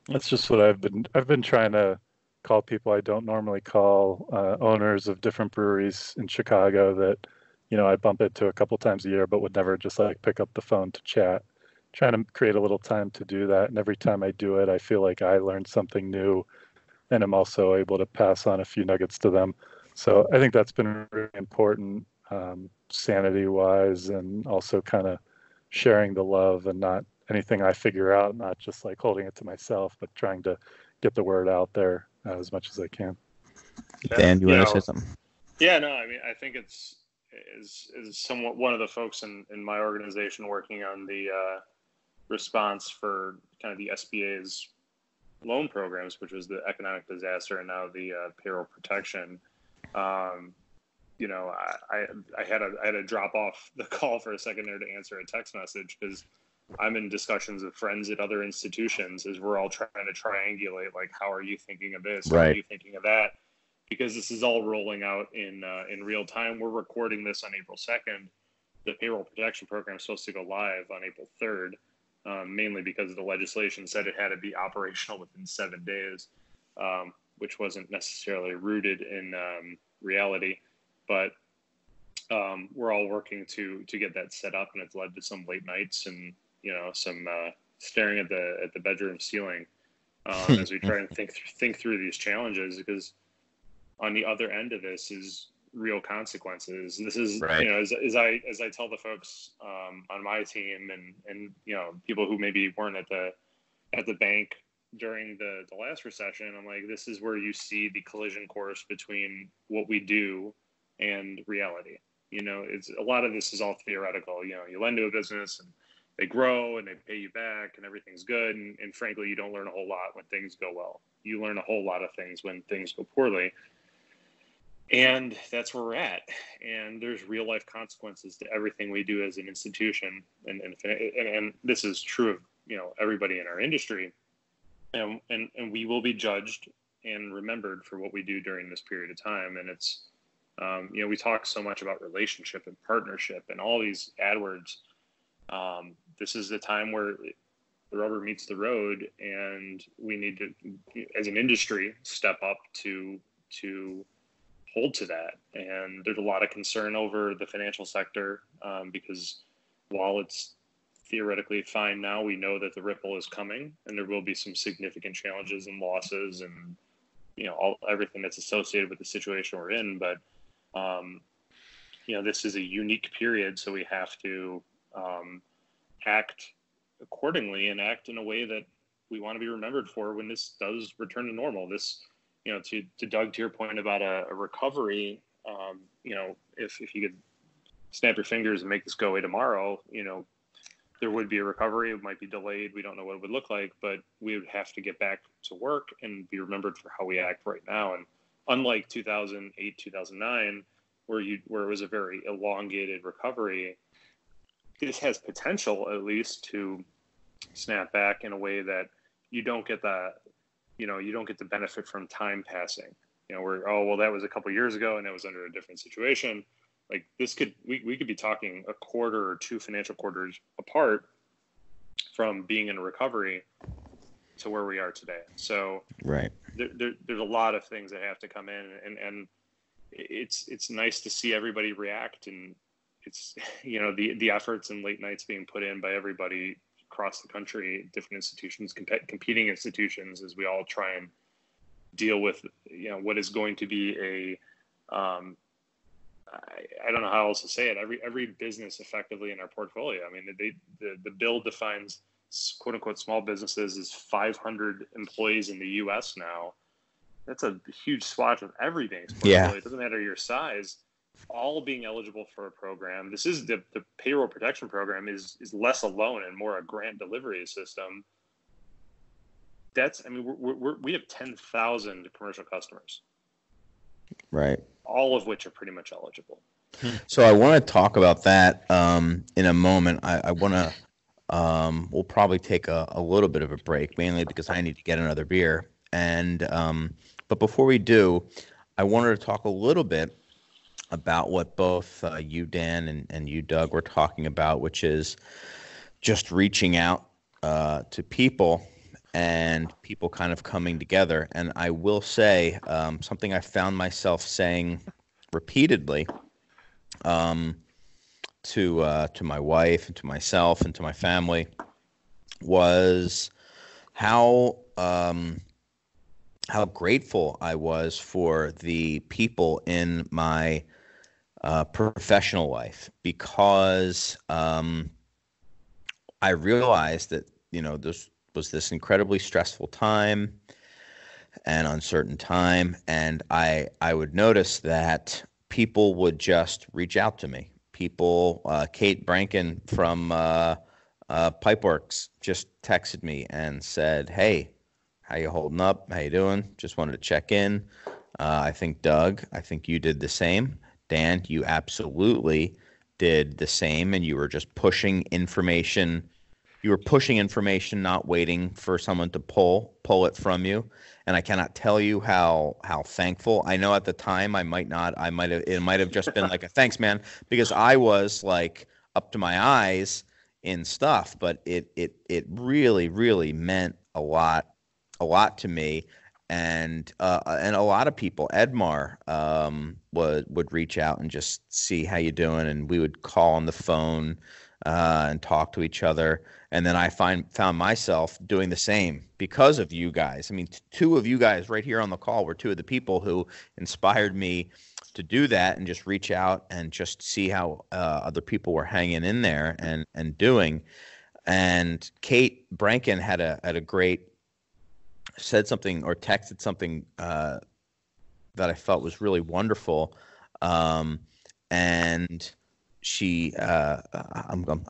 that's just what I've been trying to call people I don't normally call, owners of different breweries in Chicago that, I bump into a couple times a year, but would never just like pick up the phone to chat. Trying to create a little time to do that. And every time I do it, I feel like I learned something new, and I'm also able to pass on a few nuggets to them. So I think that's been really important, sanity-wise, and also kind of sharing the love and not anything I figure out, not just like holding it to myself, but trying to get the word out there as much as I can. Dan, you want to say something? Yeah, no, I mean, I think is somewhat one of the folks in my organization working on the response for kind of the SBA's loan programs, which was the economic disaster and now the payroll protection. I had to drop off the call for a second there to answer a text message, because I'm in discussions with friends at other institutions as we're all trying to triangulate, like, how are you thinking of this? How are you thinking of that? Because this is all rolling out in real time. We're recording this on April 2nd. The payroll protection program is supposed to go live on April 3rd, mainly because the legislation said it had to be operational within 7 days, which wasn't necessarily rooted in reality. But we're all working to get that set up, and it's led to some late nights and some staring at the bedroom ceiling as we try and think through these challenges, because on the other end of this is real consequences. This is, as I tell the folks on my team and people who maybe weren't at the bank during the last recession, I'm like, this is where you see the collision course between what we do and reality. It's a lot of this is all theoretical. You lend to a business and they grow and they pay you back and everything's good. And frankly, you don't learn a whole lot when things go well. You learn a whole lot of things when things go poorly. And that's where we're at. And there's real life consequences to everything we do as an institution. And this is true of, everybody in our industry. And we will be judged and remembered for what we do during this period of time. And it's, we talk so much about relationship and partnership and all these AdWords. This is the time where the rubber meets the road, and we need to, as an industry, step up to hold to that. And there's a lot of concern over the financial sector, because while it's theoretically fine now, we know that the ripple is coming, and there will be some significant challenges and losses, and everything that's associated with the situation we're in. But this is a unique period, so we have to act accordingly and act in a way that we want to be remembered for when this does return to normal. This, to Doug, to your point about a recovery, if you could snap your fingers and make this go away tomorrow, there would be a recovery. It might be delayed. We don't know what it would look like, but we would have to get back to work and be remembered for how we act right now. And unlike 2008, 2009, where it was a very elongated recovery, this has potential at least to snap back in a way that you don't get the benefit from time passing. Where, oh, well, that was a couple of years ago and it was under a different situation. Like this we could be talking a quarter or two financial quarters apart from being in a recovery to where we are today. So right. There's a lot of things that have to come in, and it's nice to see everybody react, and it's, the efforts and late nights being put in by everybody across the country, different institutions, competing institutions, as we all try and deal with, what is going to be a, I don't know how else to say it. Every business effectively in our portfolio. I mean, the bill defines quote unquote small businesses as 500 employees in the U.S. now. That's a huge swath of every bank's portfolio. Yeah. It doesn't matter your size. All being eligible for a program. This is the payroll protection program is less a loan and more a grant delivery system. We have 10,000 commercial customers. Right. All of which are pretty much eligible. So I want to talk about that in a moment. I want to, we'll probably take a little bit of a break, mainly because I need to get another beer. And, but before we do, I wanted to talk a little bit about what both you, Dan, and you, Doug, were talking about, which is just reaching out to people and people kind of coming together. And I will say something I found myself saying repeatedly to my wife and to myself and to my family was how grateful I was for the people in my professional life, because I realized that, this was this incredibly stressful time and uncertain time. And I would notice that people would just reach out to me. People, Kate Branken from Pipeworks just texted me and said, "Hey, how you holding up? How you doing? Just wanted to check in." I think Doug, you did the same. Dan, you absolutely did the same, and you were just pushing information. You were pushing information, not waiting for someone to pull it from you. And I cannot tell you how thankful. I know at the time it might have just been like a thanks, man, because I was like up to my eyes in stuff, but it really, really meant a lot to me. And a lot of people, Edmar would reach out and just see how you doing, and we would call on the phone and talk to each other. And then I found myself doing the same because of you guys. I mean, two of you guys right here on the call were two of the people who inspired me to do that and just reach out and just see how other people were hanging in there and doing. And Kate Branken had a great said something or texted something that I felt was really wonderful. And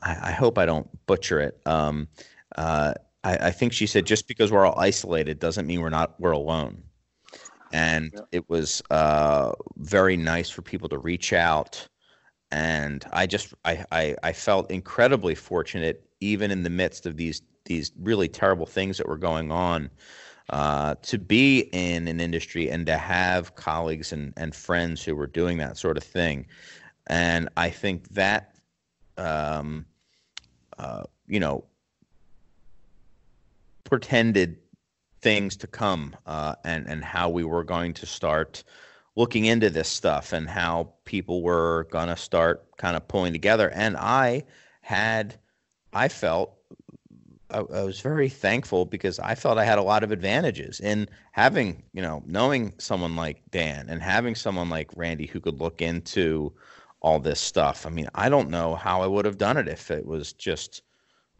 I hope I don't butcher it. I think she said just because we're all isolated doesn't mean we're alone. And Yeah. it was very nice for people to reach out. And I felt incredibly fortunate, even in the midst of these really terrible things that were going on, to be in an industry and to have colleagues and friends who were doing that sort of thing. And I think that, you know, portended things to come, and how we were going to start looking into this stuff and how people were going to start kind of pulling together. And I felt I was very thankful because I felt I had a lot of advantages in having, knowing someone like Dan and having someone like Randy who could look into all this stuff. I mean, I don't know how I would have done it if it was just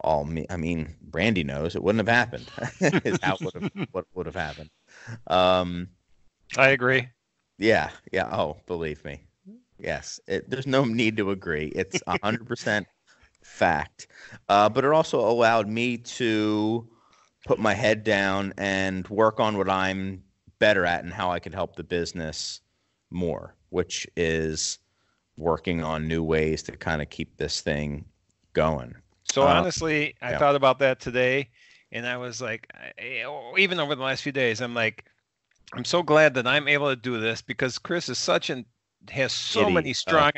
all me. I mean, Randy knows it wouldn't have happened. Is how what would have happened. I agree. Yeah. Oh, believe me. Yes. There's no need to agree. It's 100% fact. But it also allowed me to put my head down and work on what I'm better at and how I could help the business more, which is working on new ways to kind of keep this thing going. So honestly, I yeah. thought about that today, and I was like, even over the last few days, I'm like, I'm so glad that I'm able to do this because Chris is has so many strong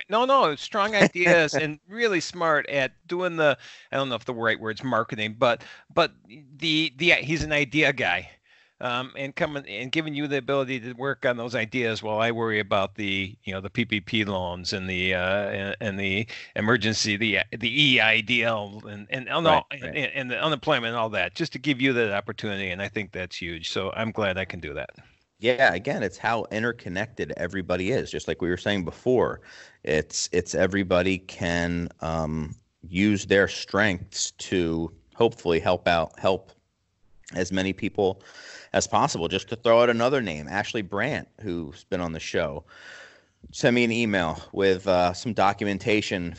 ideas and really smart at doing I don't know if the right word's marketing, but he's an idea guy. And coming and giving you the ability to work on those ideas while I worry about the PPP loans and the emergency, the EIDL and the unemployment and all that, just to give you that opportunity. And I think that's huge. So I'm glad I can do that. Yeah, again, it's how interconnected everybody is. Just like we were saying before, it's everybody can use their strengths to hopefully help as many people as possible. Just to throw out another name, Ashley Brandt, who's been on the show, sent me an email with some documentation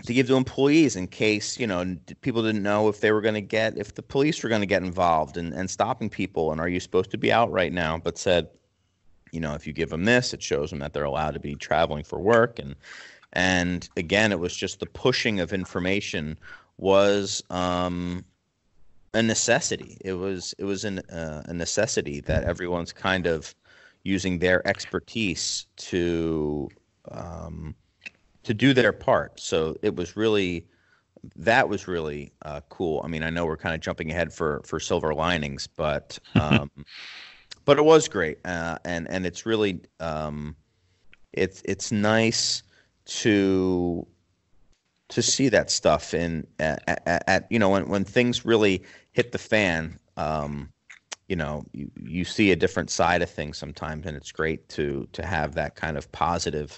to give to employees in case, people didn't know if the police were going to get involved and stopping people. And are you supposed to be out right now? But said, if you give them this, it shows them that they're allowed to be traveling for work. And again, it was just the pushing of information was a necessity. It was a necessity that everyone's kind of using their expertise to do their part. So that was really cool. I mean, I know we're kind of jumping ahead for silver linings, but it was great. And it's really it's nice to see that stuff when things really hit the fan. You see a different side of things sometimes, and it's great to have that kind of positive,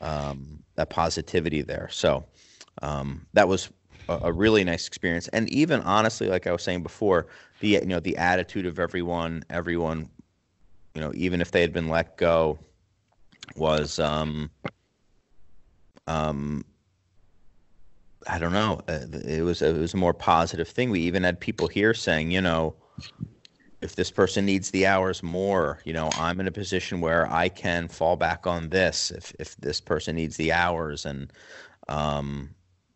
that positivity there. So that was a really nice experience. And even honestly, like I was saying before, the attitude of everyone, even if they had been let go, was I don't know. It was a more positive thing. We even had people here saying, if this person needs the hours more, I'm in a position where I can fall back on this if this person needs the hours. And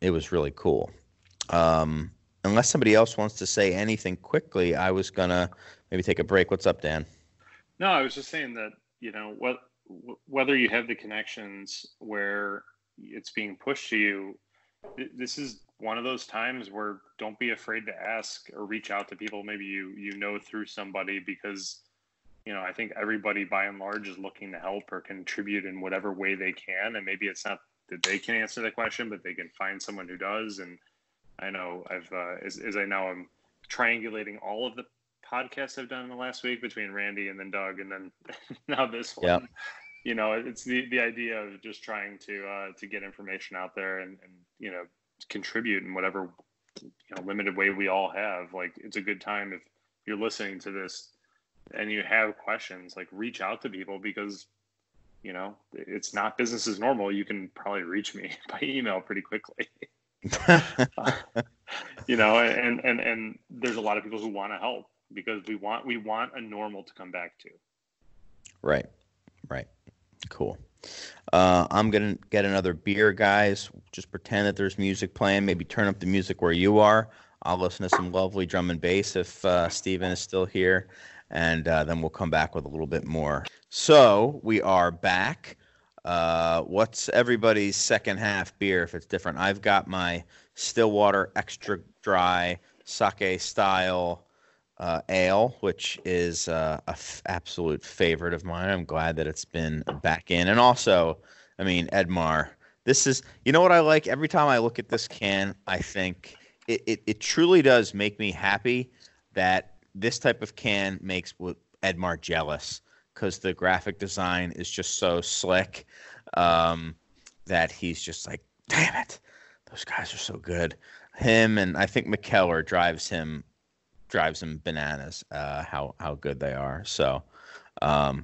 it was really cool. Unless somebody else wants to say anything quickly, I was going to maybe take a break. What's up, Dan? No, I was just saying that, whether you have the connections where it's being pushed to you, this is one of those times where don't be afraid to ask or reach out to people maybe through somebody, because I think everybody by and large is looking to help or contribute in whatever way they can. And maybe it's not that they can answer the question, but they can find someone who does. And I know I'm triangulating all of the podcasts I've done in the last week between Randy and then Doug and then now this one. Yeah. It's the idea of just trying to get information out there and contribute in whatever limited way we all have. Like, it's a good time if you're listening to this and you have questions, like, reach out to people, because it's not business as normal. You can probably reach me by email pretty quickly. And there's a lot of people who want to help because we want a normal to come back to. Right. Cool. I'm going to get another beer, guys. Just pretend that there's music playing. Maybe turn up the music where you are. I'll listen to some lovely drum and bass if Steven is still here. And then we'll come back with a little bit more. So we are back. What's everybody's second half beer if it's different? I've got my Stillwater Extra Dry Sake Style ale, which is absolute favorite of mine. I'm glad that it's been back in. And also, I mean, Edmar, this is, you know what I like? Every time I look at this can, I think it truly does make me happy that this type of can makes Edmar jealous because the graphic design is just so slick that he's just like, damn it, those guys are so good. Him and I think McKellar drives him bananas how good they are. So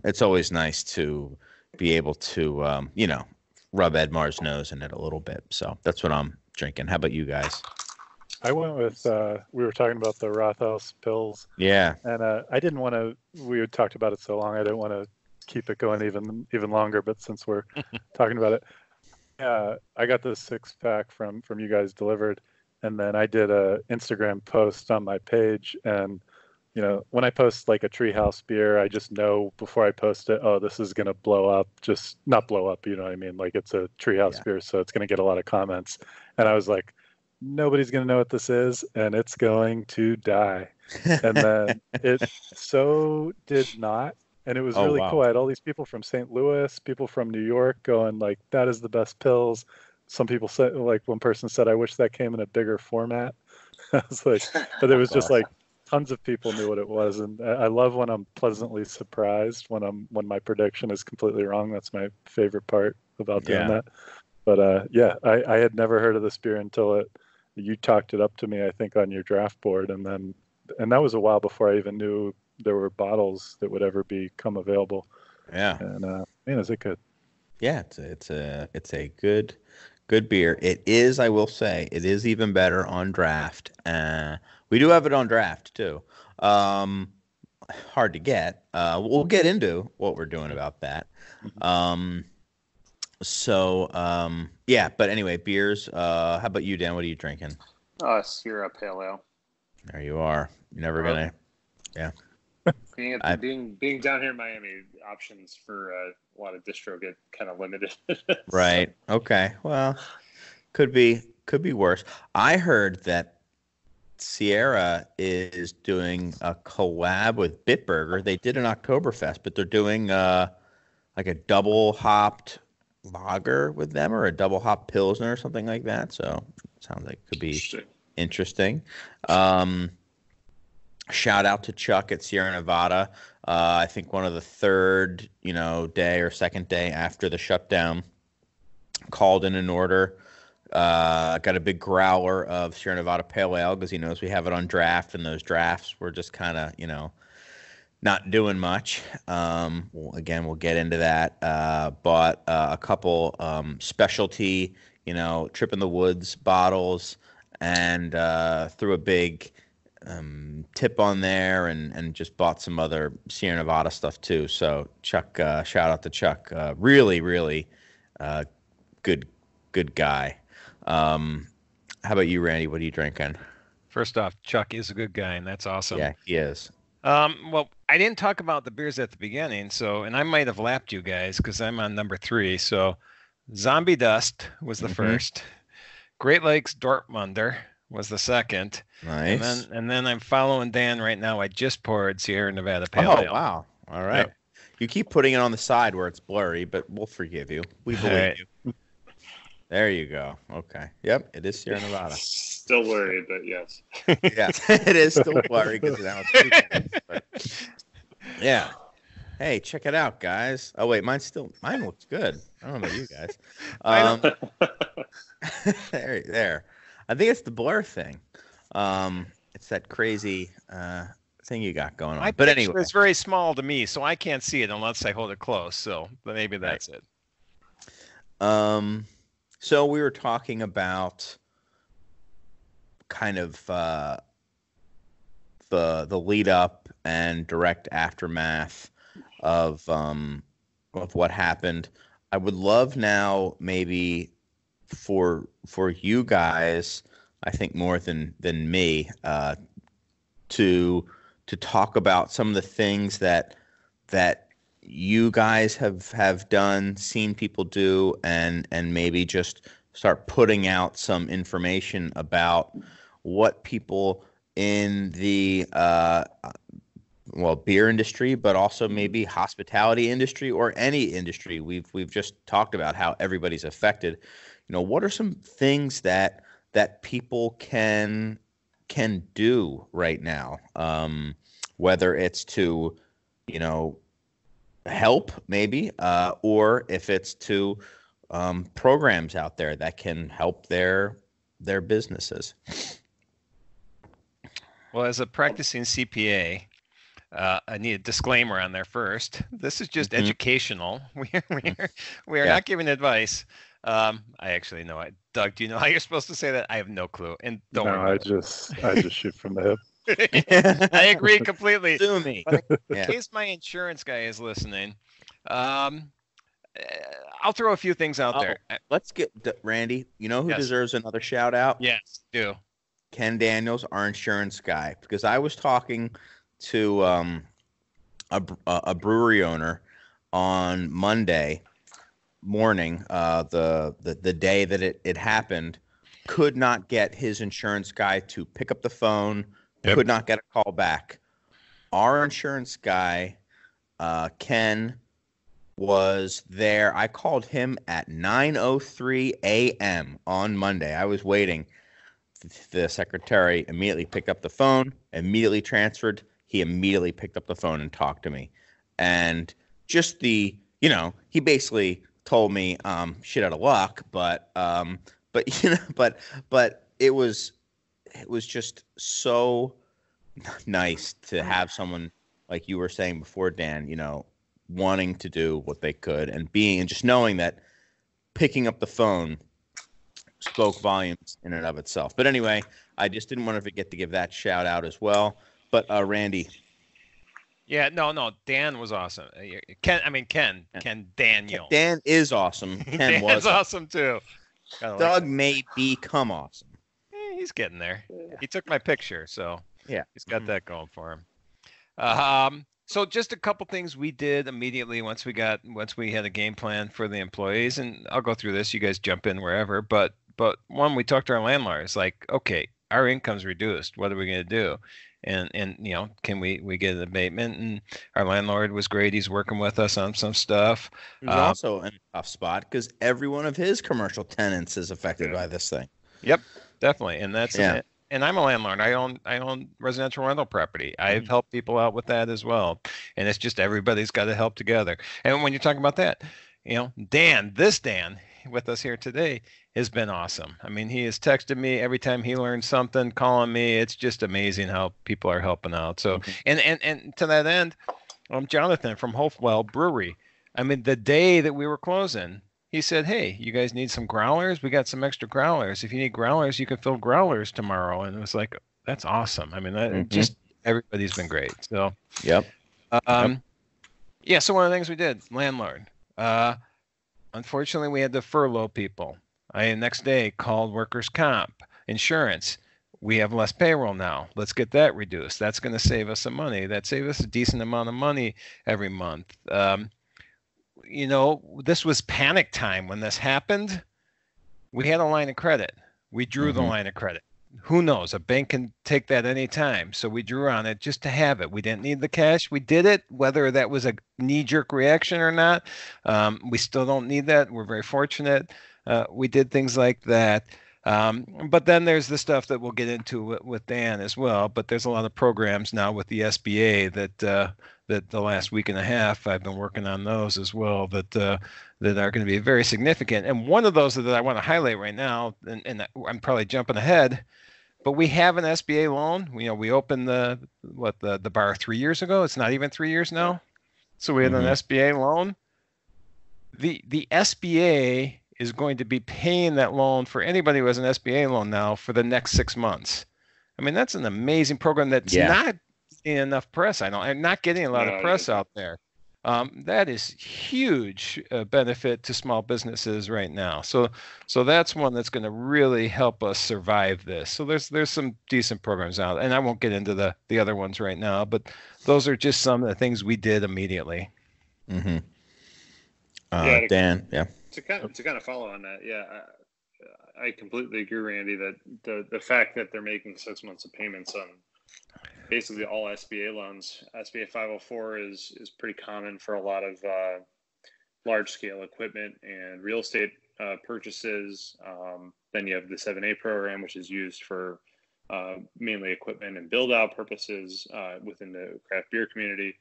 it's always nice to be able to rub Edmar's nose in it a little bit. So that's what I'm drinking. How about you guys? I went with, we were talking about the Rathaus pills. Yeah. And I didn't want to, we had talked about it so long, I didn't want to keep it going even longer, but since we're talking about it, I got the 6-pack from you guys delivered. And then I did a Instagram post on my page. And, when I post like a Treehouse beer, I just know before I post it, oh, this is going to blow up, just not blow up. You know what I mean? Like it's a Treehouse beer, so it's going to get a lot of comments. And I was like, nobody's going to know what this is, and it's going to die. And then it so did not. And it was really cool. I had all these people from St. Louis, people from New York going like, that is the best pills. Some people said, like one person said, I wish that came in a bigger format. I was like, but it was just like tons of people knew what it was. And I love when I'm pleasantly surprised when my prediction is completely wrong. That's my favorite part about doing that. But I had never heard of this beer until you talked it up to me, I think, on your draft board. And that was a while before I even knew there were bottles that would ever become available. Yeah. And man, is it good? Yeah, it's a good beer. It is, I will say, it is even better on draft. We do have it on draft too. Hard to get. We'll get into what we're doing about that. But anyway, beers. How about you, Dan? What are you drinking? Sierra Pale Ale. There you are. You're never gonna. Yeah. Being down here in Miami, options for a lot of distro get kind of limited. Right. Okay. Well, could be worse. I heard that Sierra is doing a collab with Bitburger. They did an Oktoberfest, but they're doing like a double hopped lager with them or a double hop pilsner or something like that. So it sounds like it could be interesting. Shout out to Chuck at Sierra Nevada. I think one of the third, day or second day after the shutdown, called in an order. Got a big growler of Sierra Nevada Pale Ale because he knows we have it on draft, and those drafts were just kind of, not doing much. We'll get into that. Bought a couple specialty, Trip in the Woods bottles, and threw a big tip on there, and just bought some other Sierra Nevada stuff too. So Chuck, shout out to Chuck. Really, really good guy. How about you, Randy? What are you drinking? First off, Chuck is a good guy, and that's awesome. Yeah, he is. Well, I didn't talk about the beers at the beginning, and I might have lapped you guys because I'm on number 3. So Zombie Dust was the first. Great Lakes Dortmunder was the second. Nice. And then I'm following Dan right now. I just poured Sierra Nevada Pale Ale. Oh, wow. All right. Yep. You keep putting it on the side where it's blurry, but we'll forgive you. We believe you. There you go. Okay. Yep, it is Sierra Nevada. Still blurry, but yes. Yeah, it is still blurry because now it's but yeah. Hey, check it out, guys. Oh wait, mine looks good. I don't know about you guys. There. I think it's the blur thing. It's that crazy. thing you got going on. My But picture anyway, is very small to me, so I can't see it unless I hold it close. So maybe that's it. So we were talking about kind of the lead up and direct aftermath of what happened. I would love now maybe for you guys, I think more than me, to talk about some of the things that you guys have done, seen people do, and maybe just start putting out some information about what people in the beer industry, but also maybe hospitality industry or any industry. We've just talked about how everybody's affected. What are some things that people can do right now? Whether it's to, help maybe, or if it's to programs out there that can help their businesses. Well, as a practicing CPA, I need a disclaimer on there first. This is just educational. We are not giving advice. I actually know. Doug, do you know how you're supposed to say that? I have no clue. And don't worry. I just shoot from the hip. I agree completely. Sue me. But in case my insurance guy is listening, I'll throw a few things out there. Let's get Randy. You know who Yes. deserves another shout out? Yes, do. Ken Daniels, our insurance guy, because I was talking to a brewery owner on Monday morning, the day that it happened, could not get his insurance guy to pick up the phone, could not get a call back. Our insurance guy, Ken, was there. I called him at 9:03 a.m. on Monday. I was waiting. The secretary immediately picked up the phone, immediately transferred. He immediately picked up the phone and talked to me. And just he basically told me shit out of luck, but it was just so nice to have someone like you were saying before, Dan, wanting to do what they could and just knowing that picking up the phone spoke volumes in and of itself. But anyway, I just didn't want to forget to give that shout out as well. But Randy. Yeah, no, Dan was awesome. Ken Daniel. Dan is awesome. Ken was awesome too. Doug may become awesome. He's getting there. He took my picture, so yeah, he's got that going for him. So just a couple things we did immediately once we had a game plan for the employees, and I'll go through this. You guys jump in wherever, but one, we talked to our landlords, like, okay, our income's reduced. What are we going to do? And can we get an abatement? And our landlord was great. He's working with us on some stuff. He's also in a tough spot because every one of his commercial tenants is affected by this thing. Yep, definitely. And that's and I'm a landlord. I own residential rental property. I've helped people out with that as well. And it's just everybody's got to help together. And when you're talking about that, Dan with us here today has been awesome. I mean, he has texted me every time he learns something, calling me. It's just amazing how people are helping out. So, and to that end, Jonathan from Hopewell Brewery, I mean, the day that we were closing, he said, hey, you guys need some growlers? We got some extra growlers. If you need growlers, you can fill growlers tomorrow. And it was like, that's awesome. I mean, just everybody's been great. So, yep. Yeah, so one of the things we did, landlord. Unfortunately, we had to furlough people. I next day called workers' comp, insurance. We have less payroll now. Let's get that reduced. That's going to save us some money. That saved us a decent amount of money every month. This was panic time when this happened. We had a line of credit. We drew the line of credit. Who knows? A bank can take that anytime. So we drew on it just to have it. We didn't need the cash. We did it, whether that was a knee-jerk reaction or not. We still don't need that. We're very fortunate. We did things like that. But then there's the stuff that we'll get into with Dan as well. But there's a lot of programs now with the SBA that the last week and a half I've been working on those as well that are going to be very significant. And one of those that I want to highlight right now, and I'm probably jumping ahead, But we have an SBA loan. We opened the bar 3 years ago. It's not even 3 years now. So we had an SBA loan. The SBA is going to be paying that loan for anybody who has an SBA loan now for the next 6 months. I mean, that's an amazing program that's not getting enough press. I'm not getting a lot of press out there. That is huge benefit to small businesses right now. So that's one that's going to really help us survive this. So there's some decent programs out, and I won't get into the other ones right now, but those are just some of the things we did immediately. Mm-hmm. Dan, to kind of follow on that, I completely agree, Randy, that the fact that they're making 6 months of payments on basically all SBA loans. SBA 504 is pretty common for a lot of large scale equipment and real estate purchases. Then you have the 7A program, which is used for mainly equipment and build out purposes within the craft beer community.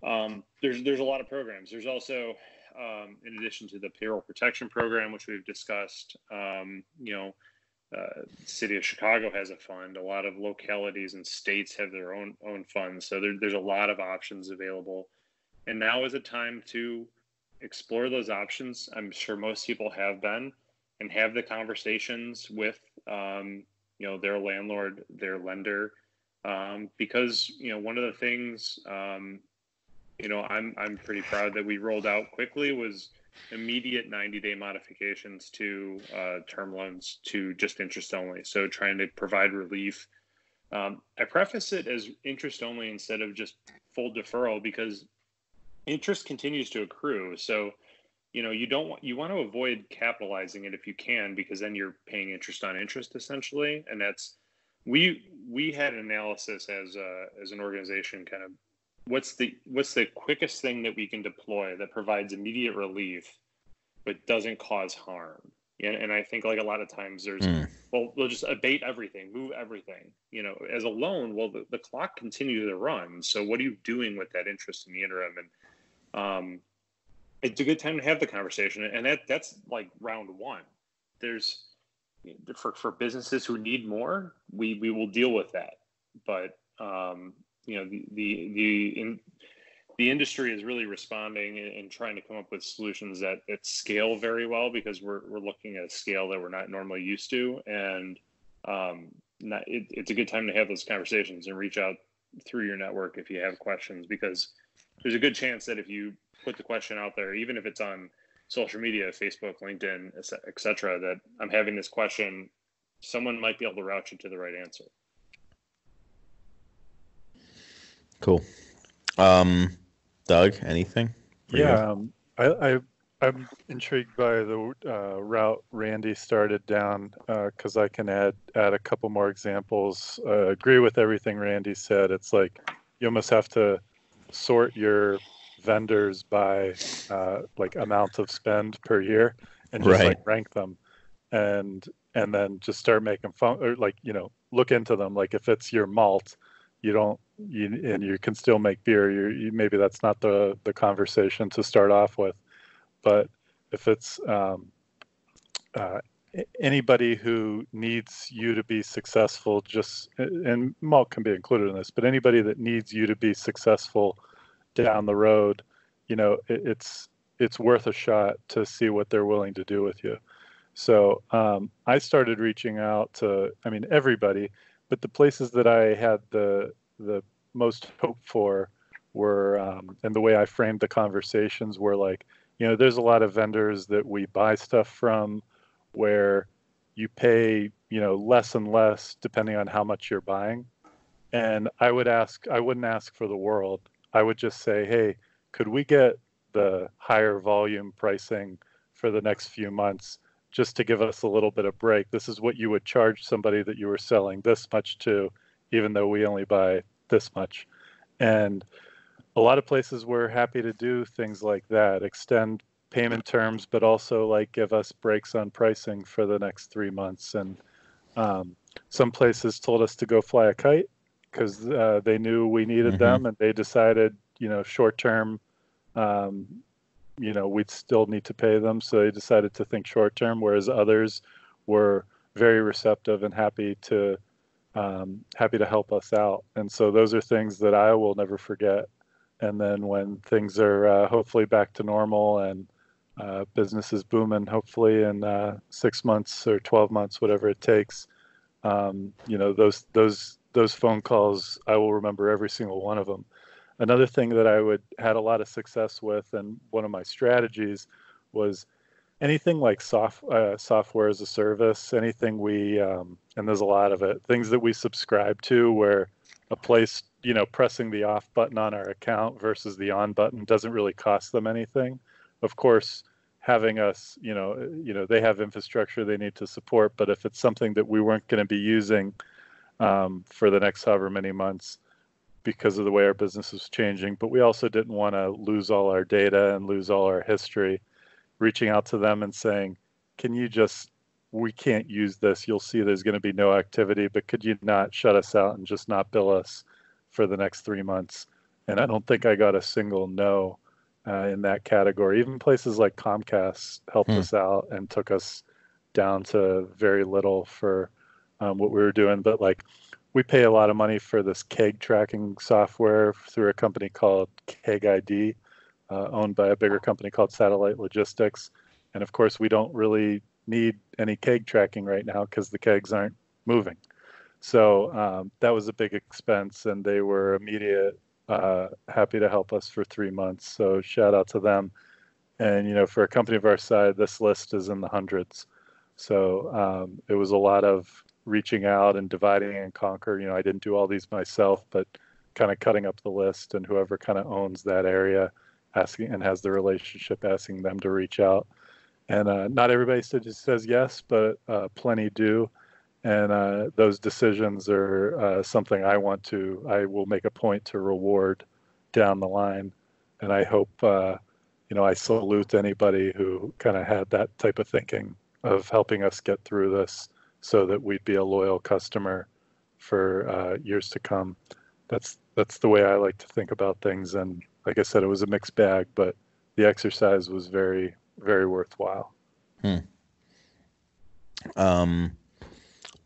There's a lot of programs. There's also, in addition to the payroll protection program, which we've discussed, City of Chicago has a fund. A lot of localities and states have their own funds. So there's a lot of options available. And now is a time to explore those options. I'm sure most people have been, and have the conversations with, their landlord, their lender, because, one of the things, I'm pretty proud that we rolled out quickly was immediate 90-day modifications to term loans to just interest only. So trying to provide relief. I preface it as interest only instead of just full deferral because interest continues to accrue. So, you want to avoid capitalizing it if you can, because then you're paying interest on interest essentially. And that's, we had an analysis as an organization, kind of what's the quickest thing that we can deploy that provides immediate relief but doesn't cause harm. And I think, like, a lot of times there's we'll just abate everything, move everything, as a loan. Well, the clock continues to run, so what are you doing with that interest in the interim? And it's a good time to have the conversation, and that's like round one. There's for businesses who need more, we will deal with that, but the industry is really responding and trying to come up with solutions that scale very well, because we're looking at a scale that we're not normally used to. And it's a good time to have those conversations and reach out through your network if you have questions, because there's a good chance that if you put the question out there, even if it's on social media, Facebook, LinkedIn, et cetera, that I'm having this question, someone might be able to route you to the right answer. Cool. Doug, anything? I'm intrigued by the route Randy started down, because I can add a couple more examples. Agree with everything Randy said. It's like you almost have to sort your vendors by like amount of spend per year, and just like rank them, and then just start making fun, or like look into them. Like if it's your malt, and you can still make beer, maybe that's not the conversation to start off with. But if it's anybody who needs you to be successful, and malt can be included in this, but anybody that needs you to be successful down the road, it's worth a shot to see what they're willing to do with you. So I started reaching out to, everybody, but the places that I had the most hope for were, and the way I framed the conversations were like, there's a lot of vendors that we buy stuff from where you pay, less and less depending on how much you're buying. And I wouldn't ask for the world. I would just say, hey, could we get the higher volume pricing for the next few months just to give us a little bit of break? This is what you would charge somebody that you were selling this much to, even though we only buy this much. And a lot of places were happy to do things like that, extend payment terms, but also like give us breaks on pricing for the next 3 months. And some places told us to go fly a kite because they knew we needed them, and they decided, short term, we'd still need to pay them. So they decided to think short term, whereas others were very receptive and happy to happy to help us out. And so those are things that I will never forget. And then when things are hopefully back to normal and business is booming, hopefully in 6 months or 12 months, whatever it takes, those phone calls, I will remember every single one of them. Another thing that I had a lot of success with, and one of my strategies was anything like software as a service, anything and there's a lot of it, things that we subscribe to where a place, pressing the off button on our account versus the on button doesn't really cost them anything. Of course, having us, they have infrastructure they need to support, but if it's something that we weren't going to be using for the next however many months because of the way our business is changing, but we also didn't want to lose all our data and lose all our history, reaching out to them and saying, we can't use this. You'll see there's going to be no activity, but could you not shut us out and just not bill us for the next 3 months? And I don't think I got a single no in that category. Even places like Comcast helped us out and took us down to very little for what we were doing. But we pay a lot of money for this keg tracking software through a company called Keg ID, owned by a bigger company called Satellite Logistics. And of course, we don't really need any keg tracking right now because the kegs aren't moving. So that was a big expense, and they were immediate, happy to help us for 3 months. So shout out to them. And, for a company of our size, this list is in the hundreds. So it was a lot of reaching out and dividing and conquer. I didn't do all these myself, but kind of cutting up the list, and whoever kind of owns that area asking and has the relationship, asking them to reach out. And not everybody says yes, but plenty do. And those decisions are something I will make a point to reward down the line. And I hope, I salute anybody who kind of had that type of thinking of helping us get through this so that we'd be a loyal customer for years to come. That's the way I like to think about things. And like I said, it was a mixed bag, but the exercise was very, very worthwhile.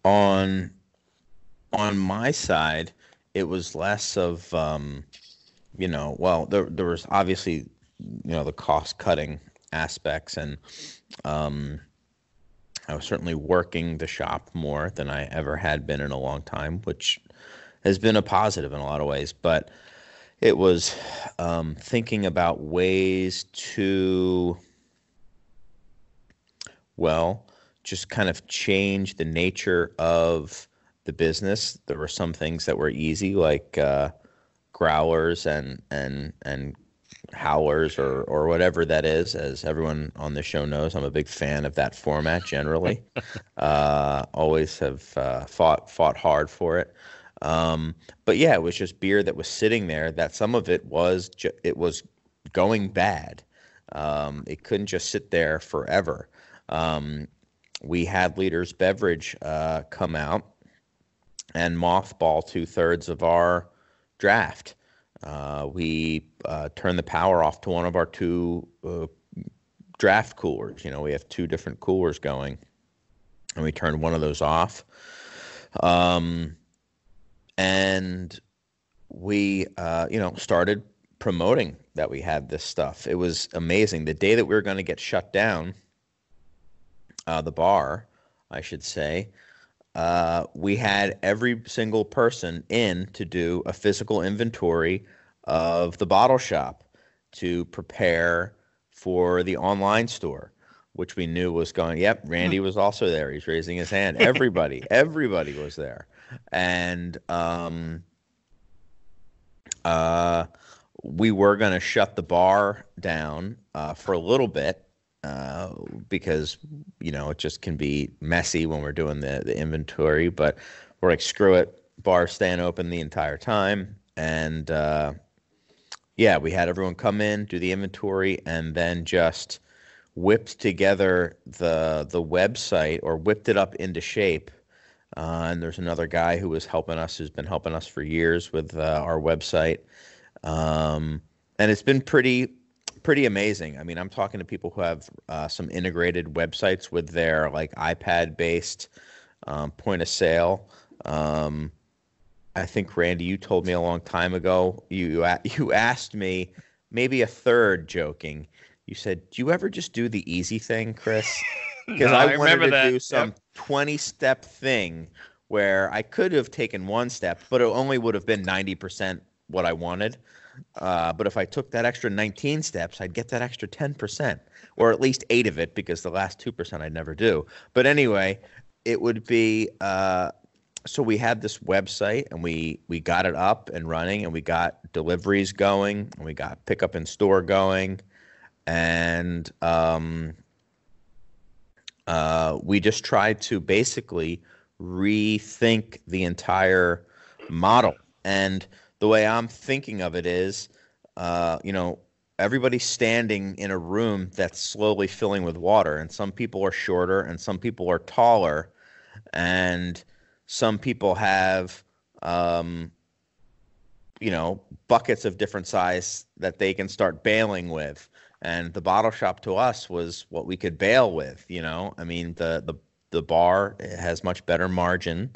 On my side, it was less of, there was obviously, the cost cutting aspects, and I was certainly working the shop more than I ever had been in a long time, which has been a positive in a lot of ways. But it was thinking about ways to, just kind of change the nature of the business. There were some things that were easy, like growlers and howlers or whatever that is. As everyone on the show knows, I'm a big fan of that format generally. Always have fought hard for it. But yeah, it was just beer that was sitting there that some of it was going bad. It couldn't just sit there forever. We had Leader's Beverage come out and mothball 2/3 of our draft. We turned the power off to one of our two draft coolers. We have two different coolers going, and we turned one of those off. And we, started promoting that we had this stuff. It was amazing. The day that we were going to get shut down, the bar, I should say, we had every single person in to do a physical inventory of the bottle shop to prepare for the online store, which we knew was going. Yep, Randy was also there. He's raising his hand. Everybody was there. And we were going to shut the bar down for a little bit. Because, it just can be messy when we're doing the inventory, but we're like, screw it, bar's staying open the entire time. And we had everyone come in, do the inventory, and then just whipped together the website, or whipped it up into shape. And there's another guy who's been helping us for years with our website. And it's been pretty amazing. I mean, I'm talking to people who have some integrated websites with their iPad-based point of sale I think, Randy, you told me a long time ago, you asked me, maybe a third, joking. You said, "Do you ever just do the easy thing, Chris?" No, Because I I wanted remember to that. do some 20-step thing where I could have taken one step, but it only would have been 90% what I wanted. But if I took that extra 19 steps, I'd get that extra 10%, or at least 8 of it, because the last 2% I'd never do. But anyway, it would be so we had this website, and we got it up and running, and we got deliveries going, and we got pickup in store going, and we just tried to basically rethink the entire model. And the way I'm thinking of it is, everybody's standing in a room that's slowly filling with water, and some people are shorter and some people are taller, and some people have, buckets of different size that they can start bailing with. And the bottle shop to us was what we could bail with. I mean, the bar has much better margin,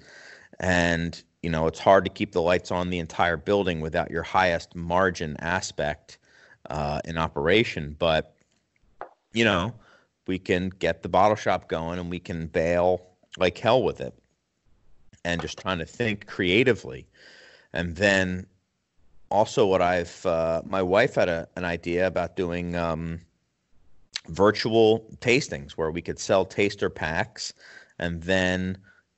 and it's hard to keep the lights on the entire building without your highest margin aspect in operation. But we can get the bottle shop going, and we can bail like hell with it, and just trying to think creatively. And then also, what my wife had an idea about doing virtual tastings where we could sell taster packs and then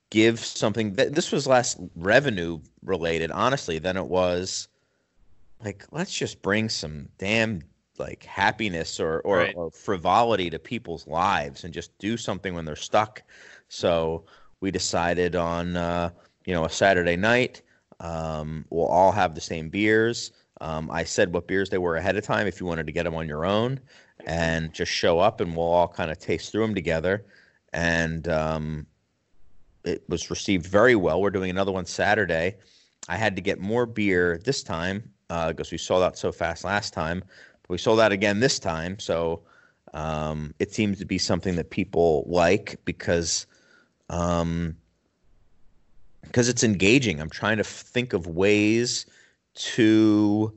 give something this was less revenue related, honestly, than it was like, let's just bring some damn like happiness or Right. frivolity to people's lives and just do something when they're stuck. So we decided on a Saturday night. We'll all have the same beers. I said what beers they were ahead of time if you wanted to get them on your own, and just show up and we'll all kind of taste through them together. And it was received very well. We're doing another one Saturday. I had to get more beer this time because we sold out so fast last time. But we sold out again this time. So it seems to be something that people like because it's engaging. I'm trying to think of ways to,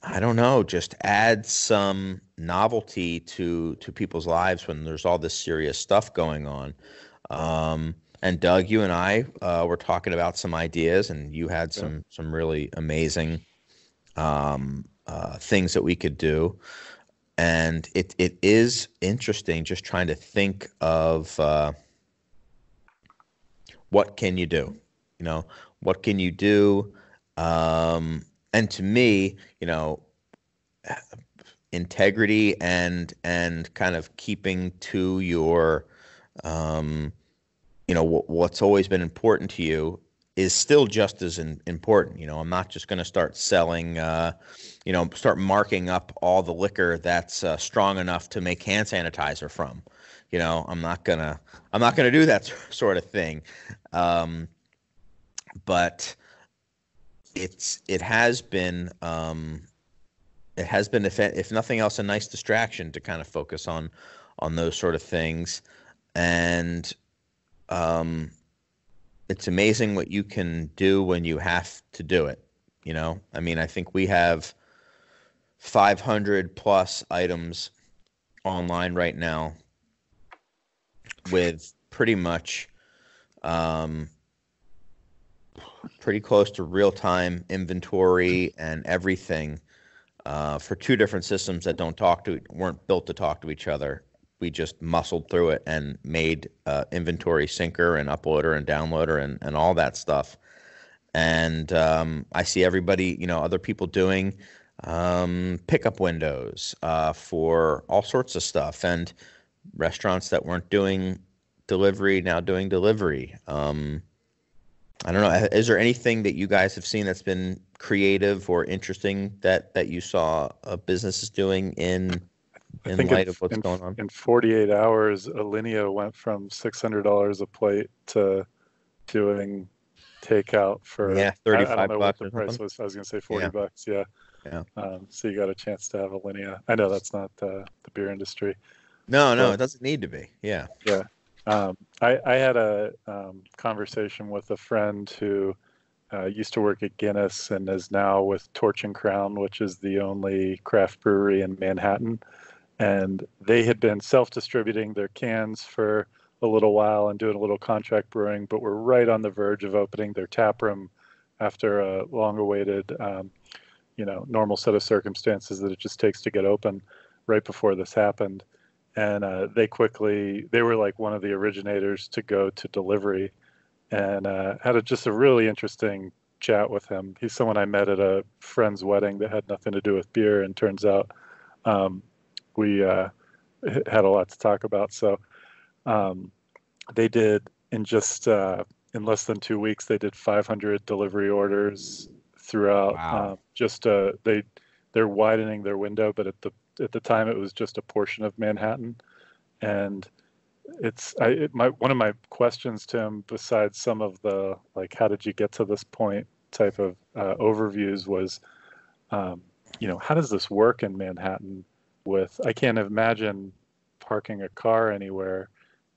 I don't know, just add some novelty to people's lives when there's all this serious stuff going on. And Doug, you and I were talking about some ideas, and you had some really amazing things that we could do. And it is interesting just trying to think of what can you do? What can you do? And to me, integrity and kind of keeping to your, what's always been important to you is still just as important. I'm not just going to start selling, start marking up all the liquor that's strong enough to make hand sanitizer from. I'm not gonna do that sort of thing. But it has been if nothing else a nice distraction to kind of focus on those sort of things. And it's amazing what you can do when you have to do it. I mean, I think we have 500 plus items online right now with pretty much pretty close to real-time inventory and everything for 2 different systems that weren't built to talk to each other. We just muscled through it and made inventory syncer and uploader and downloader and all that stuff. And I see everybody, other people doing pickup windows for all sorts of stuff, and restaurants that weren't doing delivery now doing delivery. I don't know. Is there anything that you guys have seen that's been creative or interesting that you saw businesses doing in light of what's going on? In 48 hours, Alinea went from $600 a plate to doing takeout for $35 I don't know what the or price something. was. I was going to say $40. Yeah. So you got a chance to have Alinea. I know that's not the beer industry. No, it doesn't need to be. Yeah. I had a conversation with a friend who used to work at Guinness and is now with Torch and Crown, which is the only craft brewery in Manhattan. And they had been self-distributing their cans for a little while and doing a little contract brewing, but were right on the verge of opening their tap room after a long-awaited, normal set of circumstances that it just takes to get open right before this happened. And they were like one of the originators to go to delivery, and had just a really interesting chat with him. He's someone I met at a friend's wedding that had nothing to do with beer, and turns out we had a lot to talk about. So they did in less than 2 weeks, they did 500 delivery orders throughout. Wow. They're widening their window, but at the time it was just a portion of Manhattan, and one of my questions to him, besides some of the like how did you get to this point type of overviews, was how does this work in Manhattan? I can't imagine parking a car anywhere,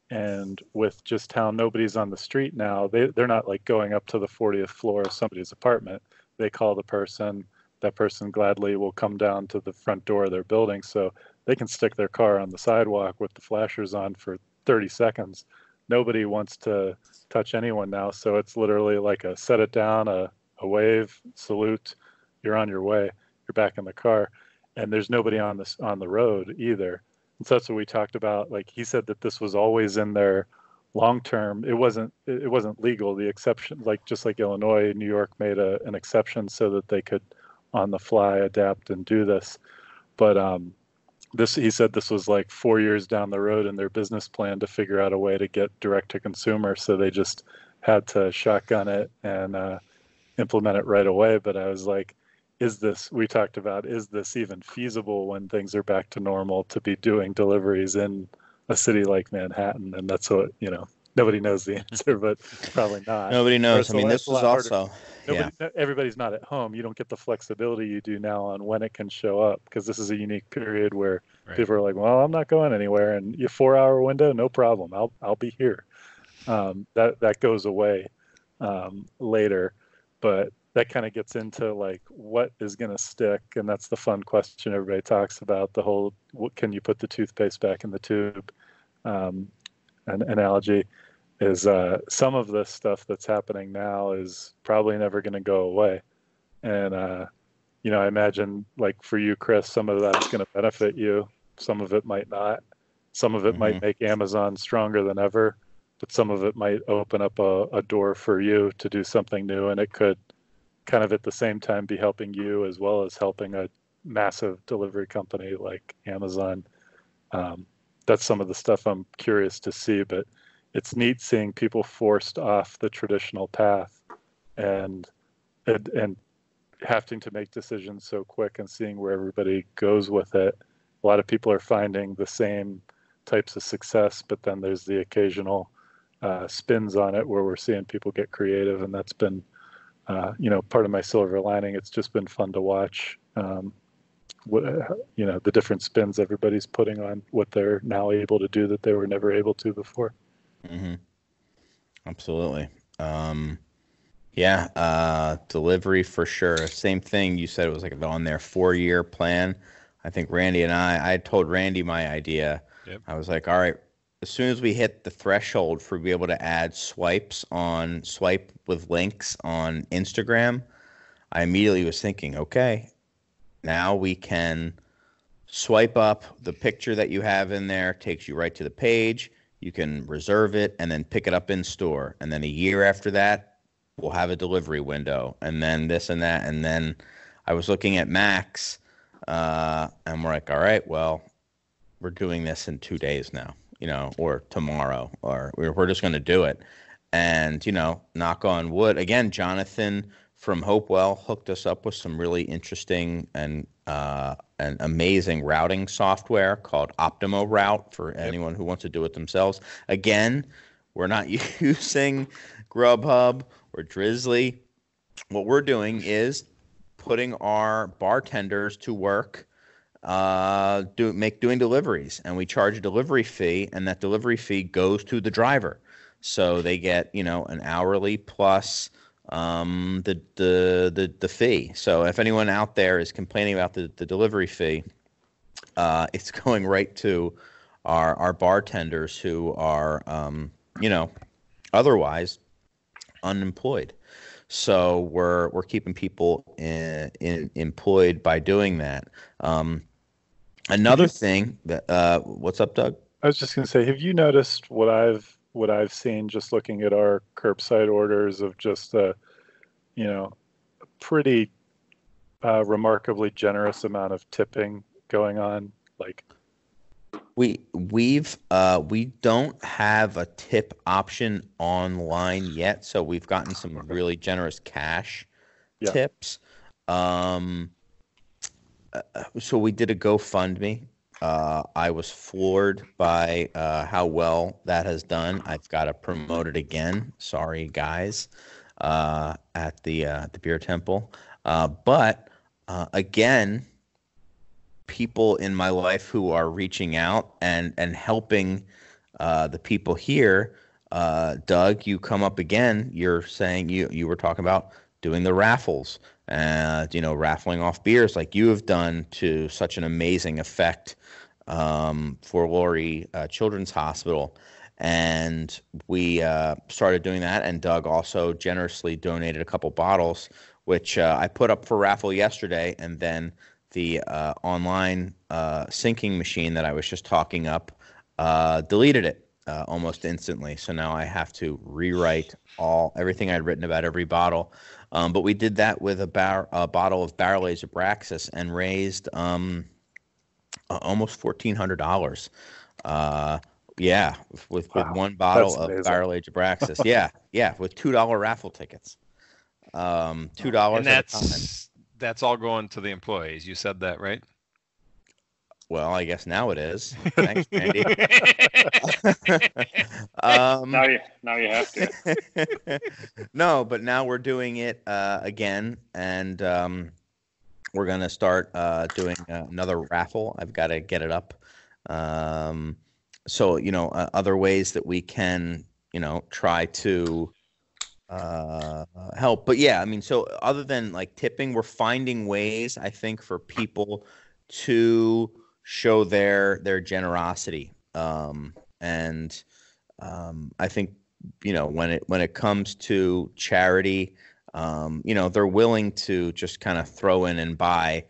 and with just how nobody's on the street now, they're not like going up to the 40th floor of somebody's apartment. They call the person. That person gladly will come down to the front door of their building, so they can stick their car on the sidewalk with the flashers on for 30 seconds. Nobody wants to touch anyone now, so it's literally like a set it down, a wave, salute, you're on your way, you're back in the car, and there's nobody on the road either. And so that's what we talked about. Like he said that this was always in their long term. It wasn't legal. The exception, like just like Illinois, New York made an exception so that they could on the fly adapt and do this. But he said this was like 4 years down the road in their business plan to figure out a way to get direct to consumer. So they just had to shotgun it and implement it right away. But I was like, is this even feasible when things are back to normal to be doing deliveries in a city like Manhattan? And that's what, nobody knows the answer, but probably not. Nobody knows. I mean, this was also, everybody's not at home. You don't get the flexibility you do now on when it can show up, because this is a unique period where people are like, well, I'm not going anywhere. And your 4-hour window, no problem. I'll be here. That goes away later, but that kind of gets into like what is going to stick. And that's the fun question everybody talks about, the whole, can you put the toothpaste back in the tube an analogy is some of this stuff that's happening now is probably never going to go away. And, I imagine like for you, Chris, some of that's going to benefit you. Some of it might not. Some of it might make Amazon stronger than ever, but some of it might open up a door for you to do something new. And it could kind of at the same time be helping you as well as helping a massive delivery company like Amazon. That's some of the stuff I'm curious to see, but it's neat seeing people forced off the traditional path and having to make decisions so quick and seeing where everybody goes with it. A lot of people are finding the same types of success, but then there's the occasional spins on it where we're seeing people get creative, and that's been part of my silver lining. It's just been fun to watch the different spins everybody's putting on what they're now able to do that they were never able to before. Absolutely. Delivery for sure. Same thing. You said it was like on their 4-year plan. I think Randy and I told Randy my idea. Yep. I was like, all right, as soon as we hit the threshold for be able to add swipe with links on Instagram, I immediately was thinking, okay, now we can swipe up the picture that you have in there, takes you right to the page. You can reserve it and then pick it up in store. And then a year after that, we'll have a delivery window, and then this and that. And then I was looking at Max, and we're like, all right, well, we're doing this in 2 days now, or tomorrow, or we're just going to do it. And, knock on wood. Again, Jonathan from Hopewell hooked us up with some really interesting and amazing routing software called Optimo Route for anyone who wants to do it themselves. Again, we're not using Grubhub or Drizzly. What we're doing is putting our bartenders to work doing deliveries, and we charge a delivery fee, and that delivery fee goes to the driver. So they get, an hourly plus the fee. So if anyone out there is complaining about the delivery fee, it's going right to our bartenders who are, otherwise unemployed. So we're keeping people employed by doing that. Another thing that what's up, Doug? I was just going to say, have you noticed what I've seen just looking at our curbside orders of just a pretty remarkably generous amount of tipping going on? Like we don't have a tip option online yet, so we've gotten some really generous cash tips. So we did a GoFundMe. I was floored by how well that has done. I've got to promote it again. Sorry, guys, at the Beer Temple. But again, people in my life who are reaching out and helping the people here. Doug, you come up again. You're saying you were talking about doing the raffles. Raffling off beers like you have done to such an amazing effect for Laurie Children's Hospital. And we started doing that, and Doug also generously donated a couple bottles, which I put up for raffle yesterday, and then the online syncing machine that I was just talking up deleted it almost instantly. So now I have to rewrite everything I'd written about every bottle. But we did that with a bottle of Barrel Aged Abraxas and raised almost $1,400. With one bottle of Barrel Aged Abraxas. Yeah, with $2 raffle tickets. $2 and at a time. That's all going to the employees. You said that, right? Well, I guess now it is. Thanks, Randy. Now you have to. No, but now we're doing it again, and we're going to start doing another raffle. I've got to get it up. So, other ways that we can, try to help. But yeah, I mean, so other than like tipping, we're finding ways, I think, for people to show their generosity. And I think, when it comes to charity, they're willing to just kind of throw in and buy,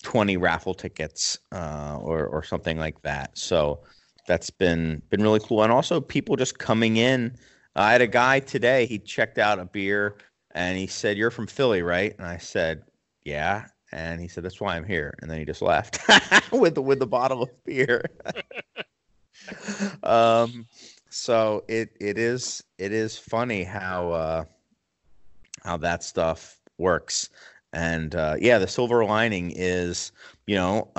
20 raffle tickets or something like that. So that's been really cool. And also people just coming in. I had a guy today, he checked out a beer and he said, "You're from Philly, right?" And I said, "Yeah." And he said, "That's why I'm here." And then he just left with the bottle of beer. So it is funny how that stuff works. And the silver lining is, Doug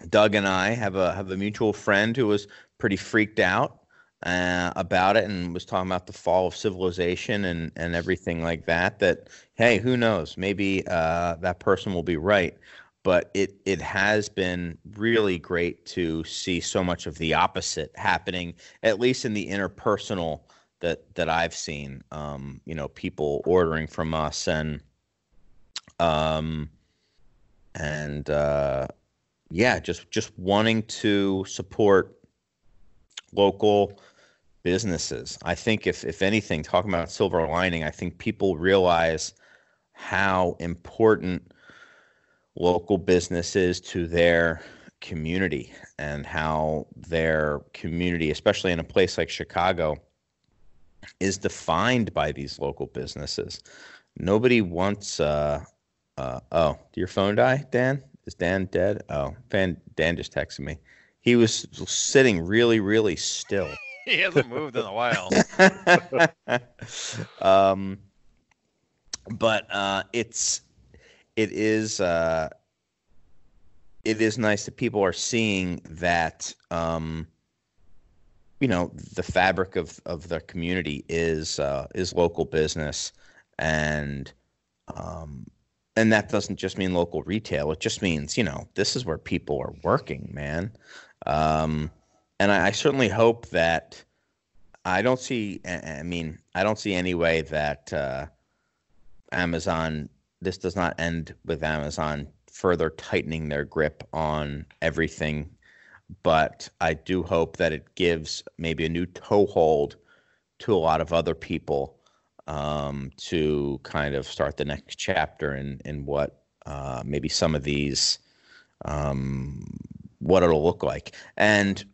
and I have a mutual friend who was pretty freaked out about it and was talking about the fall of civilization and everything like that. That, hey, who knows? Maybe that person will be right. But it has been really great to see so much of the opposite happening, at least in the interpersonal that I've seen. People ordering from us and just wanting to support local businesses. I think if anything, talking about silver lining, I think people realize how important local business is to their community and how their community, especially in a place like Chicago, is defined by these local businesses. Nobody wants did your phone die, Dan? Is Dan dead? Oh, Dan just texted me. He was sitting really, really still. He hasn't moved in a while. But it is nice that people are seeing that the fabric of the community is local business, and and that doesn't just mean local retail. It just means, this is where people are working, man. And I certainly hope that I don't see any way that Amazon, this does not end with Amazon further tightening their grip on everything. But I do hope that it gives maybe a new toehold to a lot of other people to kind of start the next chapter in what maybe some of these, what it'll look like. And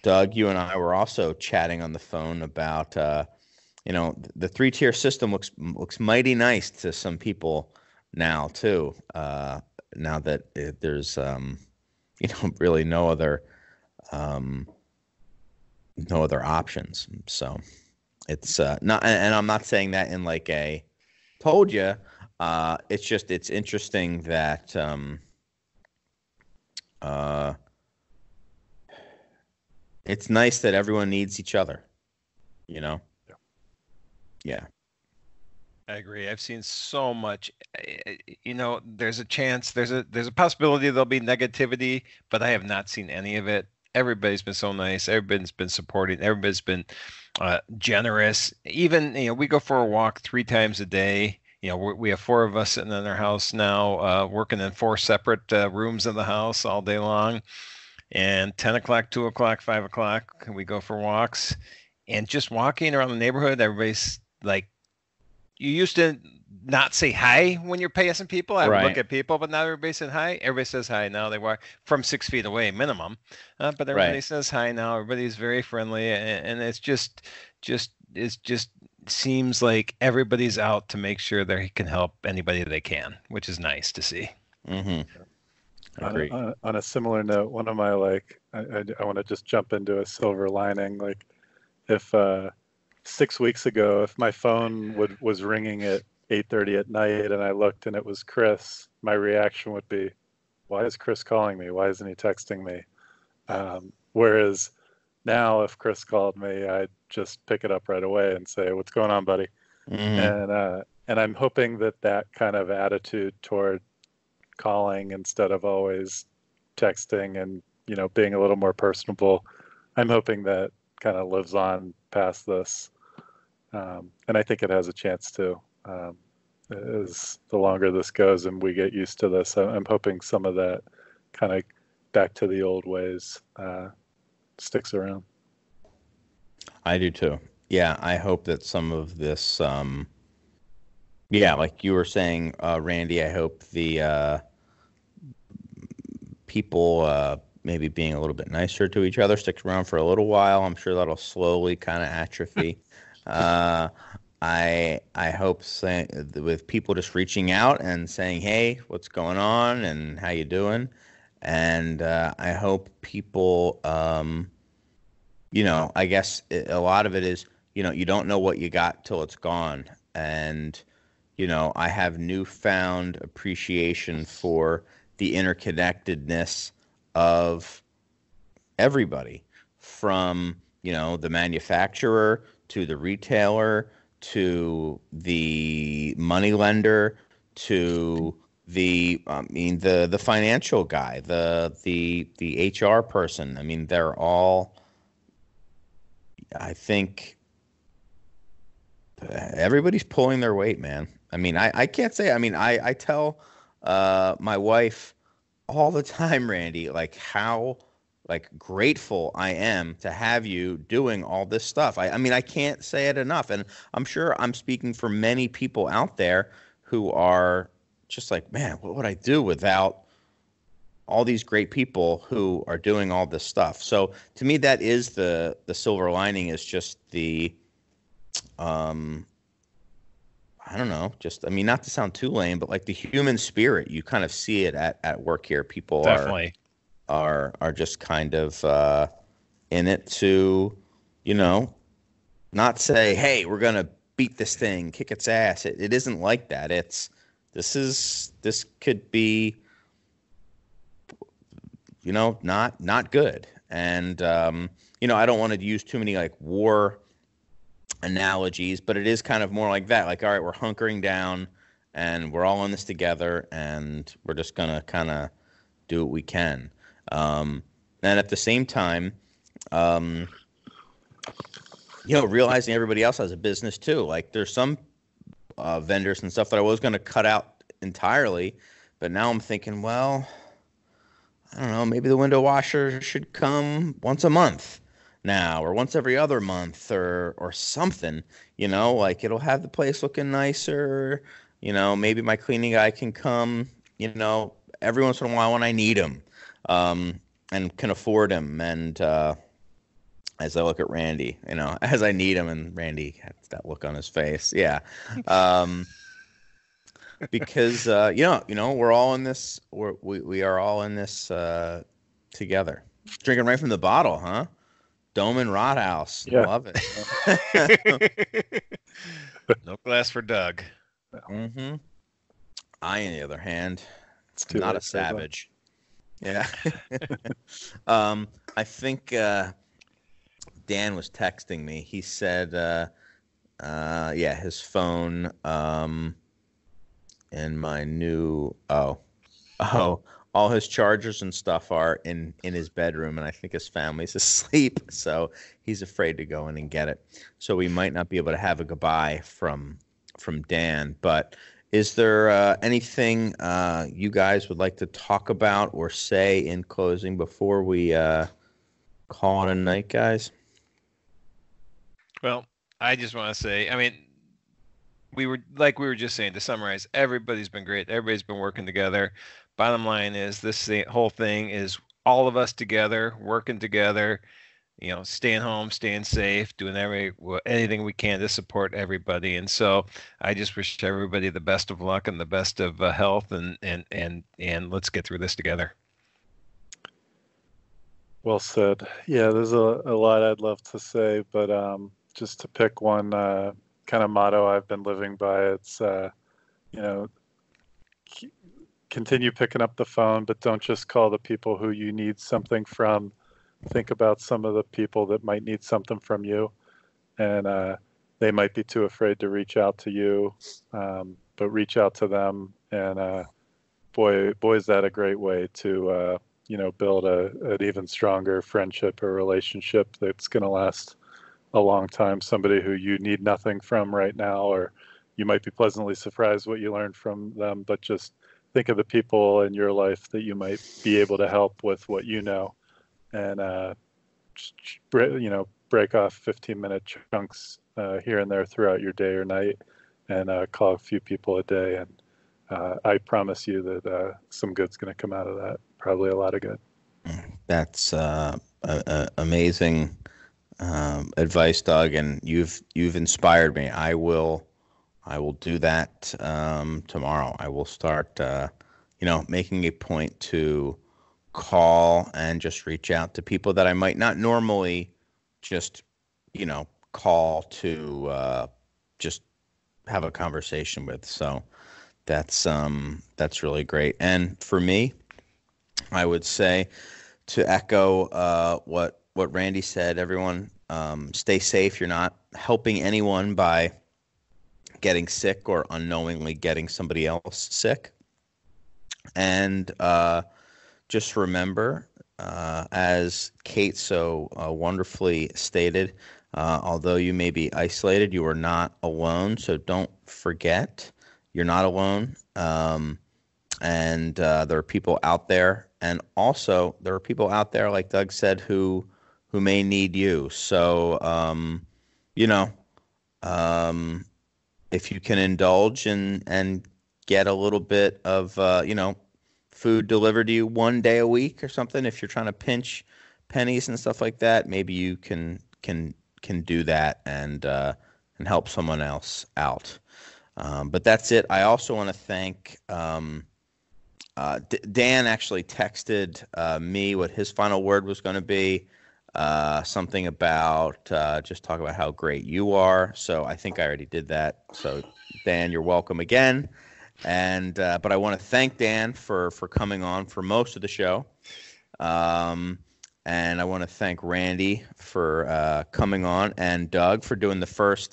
Doug, you and I were also chatting on the phone about, the 3-tier system looks mighty nice to some people now too. Now that there's, really no other options. So it's not, and I'm not saying that in like a told you. It's interesting that it's nice that everyone needs each other, Yeah. I agree. I've seen so much. There's a chance, there's a possibility there'll be negativity, but I have not seen any of it. Everybody's been so nice. Everybody's been supporting. Everybody's been generous. Even, we go for a walk 3 times a day. We have 4 of us sitting in our house now, working in 4 separate rooms of the house all day long. And 10 o'clock, 2 o'clock, 5 o'clock, we go for walks. And just walking around the neighborhood, everybody's like, you used to not say hi when you're passing people. I would look at people, but now everybody says hi. Everybody says hi now. They walk from 6 feet away minimum, but everybody says hi now. Everybody's very friendly, and it's just seems like everybody's out to make sure they can help anybody they can, which is nice to see. Mm-hmm. Agree. On a similar note, one of my I want to just jump into a silver lining. Like, if 6 weeks ago, if my phone was ringing at 8:30 at night and I looked and it was Chris, my reaction would be, why is Chris calling me? Why isn't he texting me? Whereas now, if Chris called me, I'd just pick it up right away and say, what's going on, buddy? Mm-hmm. And I'm hoping that kind of attitude toward calling instead of always texting and, being a little more personable, I'm hoping that kind of lives on past this. And I think it has a chance to, as the longer this goes and we get used to this. I'm hoping some of that kind of back to the old ways sticks around. I do too. Yeah, I hope that some of this, like you were saying, Randy, I hope the people maybe being a little bit nicer to each other sticks around for a little while. I'm sure that'll slowly kind of atrophy. I hope with people just reaching out and saying, hey, what's going on and how you doing? And I hope people, I guess a lot of it is, you don't know what you got till it's gone. And, I have newfound appreciation for the interconnectedness of everybody, from, the manufacturer to the retailer to the money lender to the financial guy, the HR person. I mean, they're all, I think everybody's pulling their weight, man. I mean, I can't say, I tell my wife all the time, Randy, like how grateful I am to have you doing all this stuff. I can't say it enough. And I'm sure I'm speaking for many people out there who are just like, man, what would I do without all these great people who are doing all this stuff? So to me, that is the silver lining, is just the, I don't know, not to sound too lame, but like the human spirit, you kind of see it at work here. People Definitely are just kind of in it to, not say, hey, we're going to beat this thing, kick its ass. It isn't like that. This could be, not good. And, I don't want to use too many like war analogies, but it is kind of more like that. Like, all right, we're hunkering down and we're all in this together, and we're just gonna kind of do what we can. And at the same time, realizing everybody else has a business too. Like there's some vendors and stuff that I was going to cut out entirely, but now I'm thinking, well, I don't know, maybe the window washer should come once a month now, or once every other month, or something. Like it'll have the place looking nicer. Maybe my cleaning guy can come, every once in a while when I need him, and can afford him. And as I look at Randy, as I need him, and Randy has that look on his face. Yeah. Because, we're all in this, we are all in this together. Drinking right from the bottle, huh? Doman Rothaus. Yeah. Love it. No glass for Doug. Mm-hmm. I, on the other hand, too not late a for that. savage. Yeah. I think Dan was texting me. He said, his phone and my new all his chargers and stuff are in his bedroom, and I think his family's asleep, so he's afraid to go in and get it. So we might not be able to have a goodbye from Dan. But is there anything you guys would like to talk about or say in closing before we call it a night, guys? Well, I just want to say, we were just saying, to summarize, everybody's been great. Everybody's been working together. Bottom line is whole thing is all of us together, working together, staying home, staying safe, doing anything we can to support everybody. And so I just wish everybody the best of luck and the best of health, and let's get through this together. Well said. Yeah, there's a lot I'd love to say, but just to pick one kind of motto I've been living by, it's continue picking up the phone, but don't just call the people who you need something from. Think about some of the people that might need something from you, and they might be too afraid to reach out to you, but reach out to them, and boy is that a great way to build an even stronger friendship or relationship that's going to last a long time. Somebody who you need nothing from right now, or you might be pleasantly surprised what you learned from them, but just think of the people in your life that you might be able to help with what you know, and break off 15-minute chunks here and there throughout your day or night, and call a few people a day, and I promise you that some good's going to come out of that. Probably a lot of good. That's amazing advice, Doug, and you've inspired me. I will do that tomorrow. I will start making a point to call and just reach out to people that I might not normally just call to just have a conversation with. So that's really great. And for me, I would say, to echo what Randy said, everyone stay safe. You're not helping anyone by getting sick or unknowingly getting somebody else sick. And just remember, as Kate so wonderfully stated, although you may be isolated, you are not alone. So don't forget, you're not alone. And there are people out there. And also, there are people out there, like Doug said, who may need you. So, if you can indulge and get a little bit of, food delivered to you one day a week or something, if you're trying to pinch pennies and stuff like that, maybe you can do that and help someone else out. But that's it. I also want to thank Dan. Actually texted me what his final word was going to be. Something about just talk about how great you are. So I think I already did that. So Dan, you're welcome again. And but I want to thank Dan for coming on for most of the show. And I want to thank Randy for coming on, and Doug for doing the first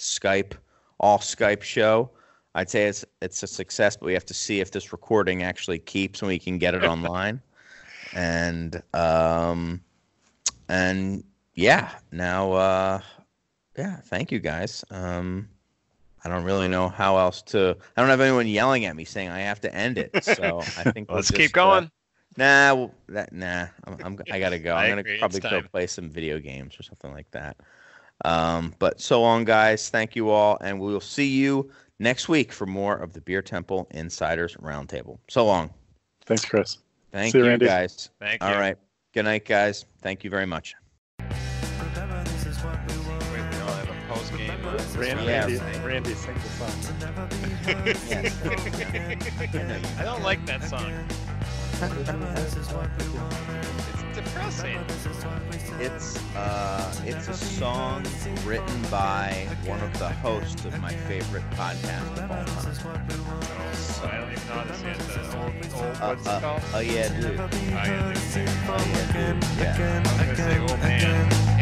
all Skype show. I'd say it's a success, but we have to see if this recording actually keeps and we can get it online. And yeah, now yeah, thank you guys. I don't really know how else to. I don't have anyone yelling at me saying I have to end it. So I think Let's keep going. Nah. I gotta go. I'm gonna agree. probably It's go time. play some video games or something like that. But so long, guys. Thank you all, and we will see you next week for more of the Beer Temple Insiders Roundtable. So long. Thanks, Chris. Thank See you, you, Randy. guys. Thank you. All right. Good night, guys. Thank you very much. Remember, this is what we Wait, we wanted. don't have a post game. Randy, sing the song. To never be heard, Yes. sing again. I don't like that song. Remember, this is what we wanted. It's depressing. This is what we said. It's a song written by one of the hosts of my favorite podcast of all This is time. what we wanted. Oh, I don't even know how to say it. The old what's it called? Oh yeah, dude. Never be I heard, understand. sing Oh, yeah, again, dude. Yeah. again, I was gonna say, again, oh, man. again.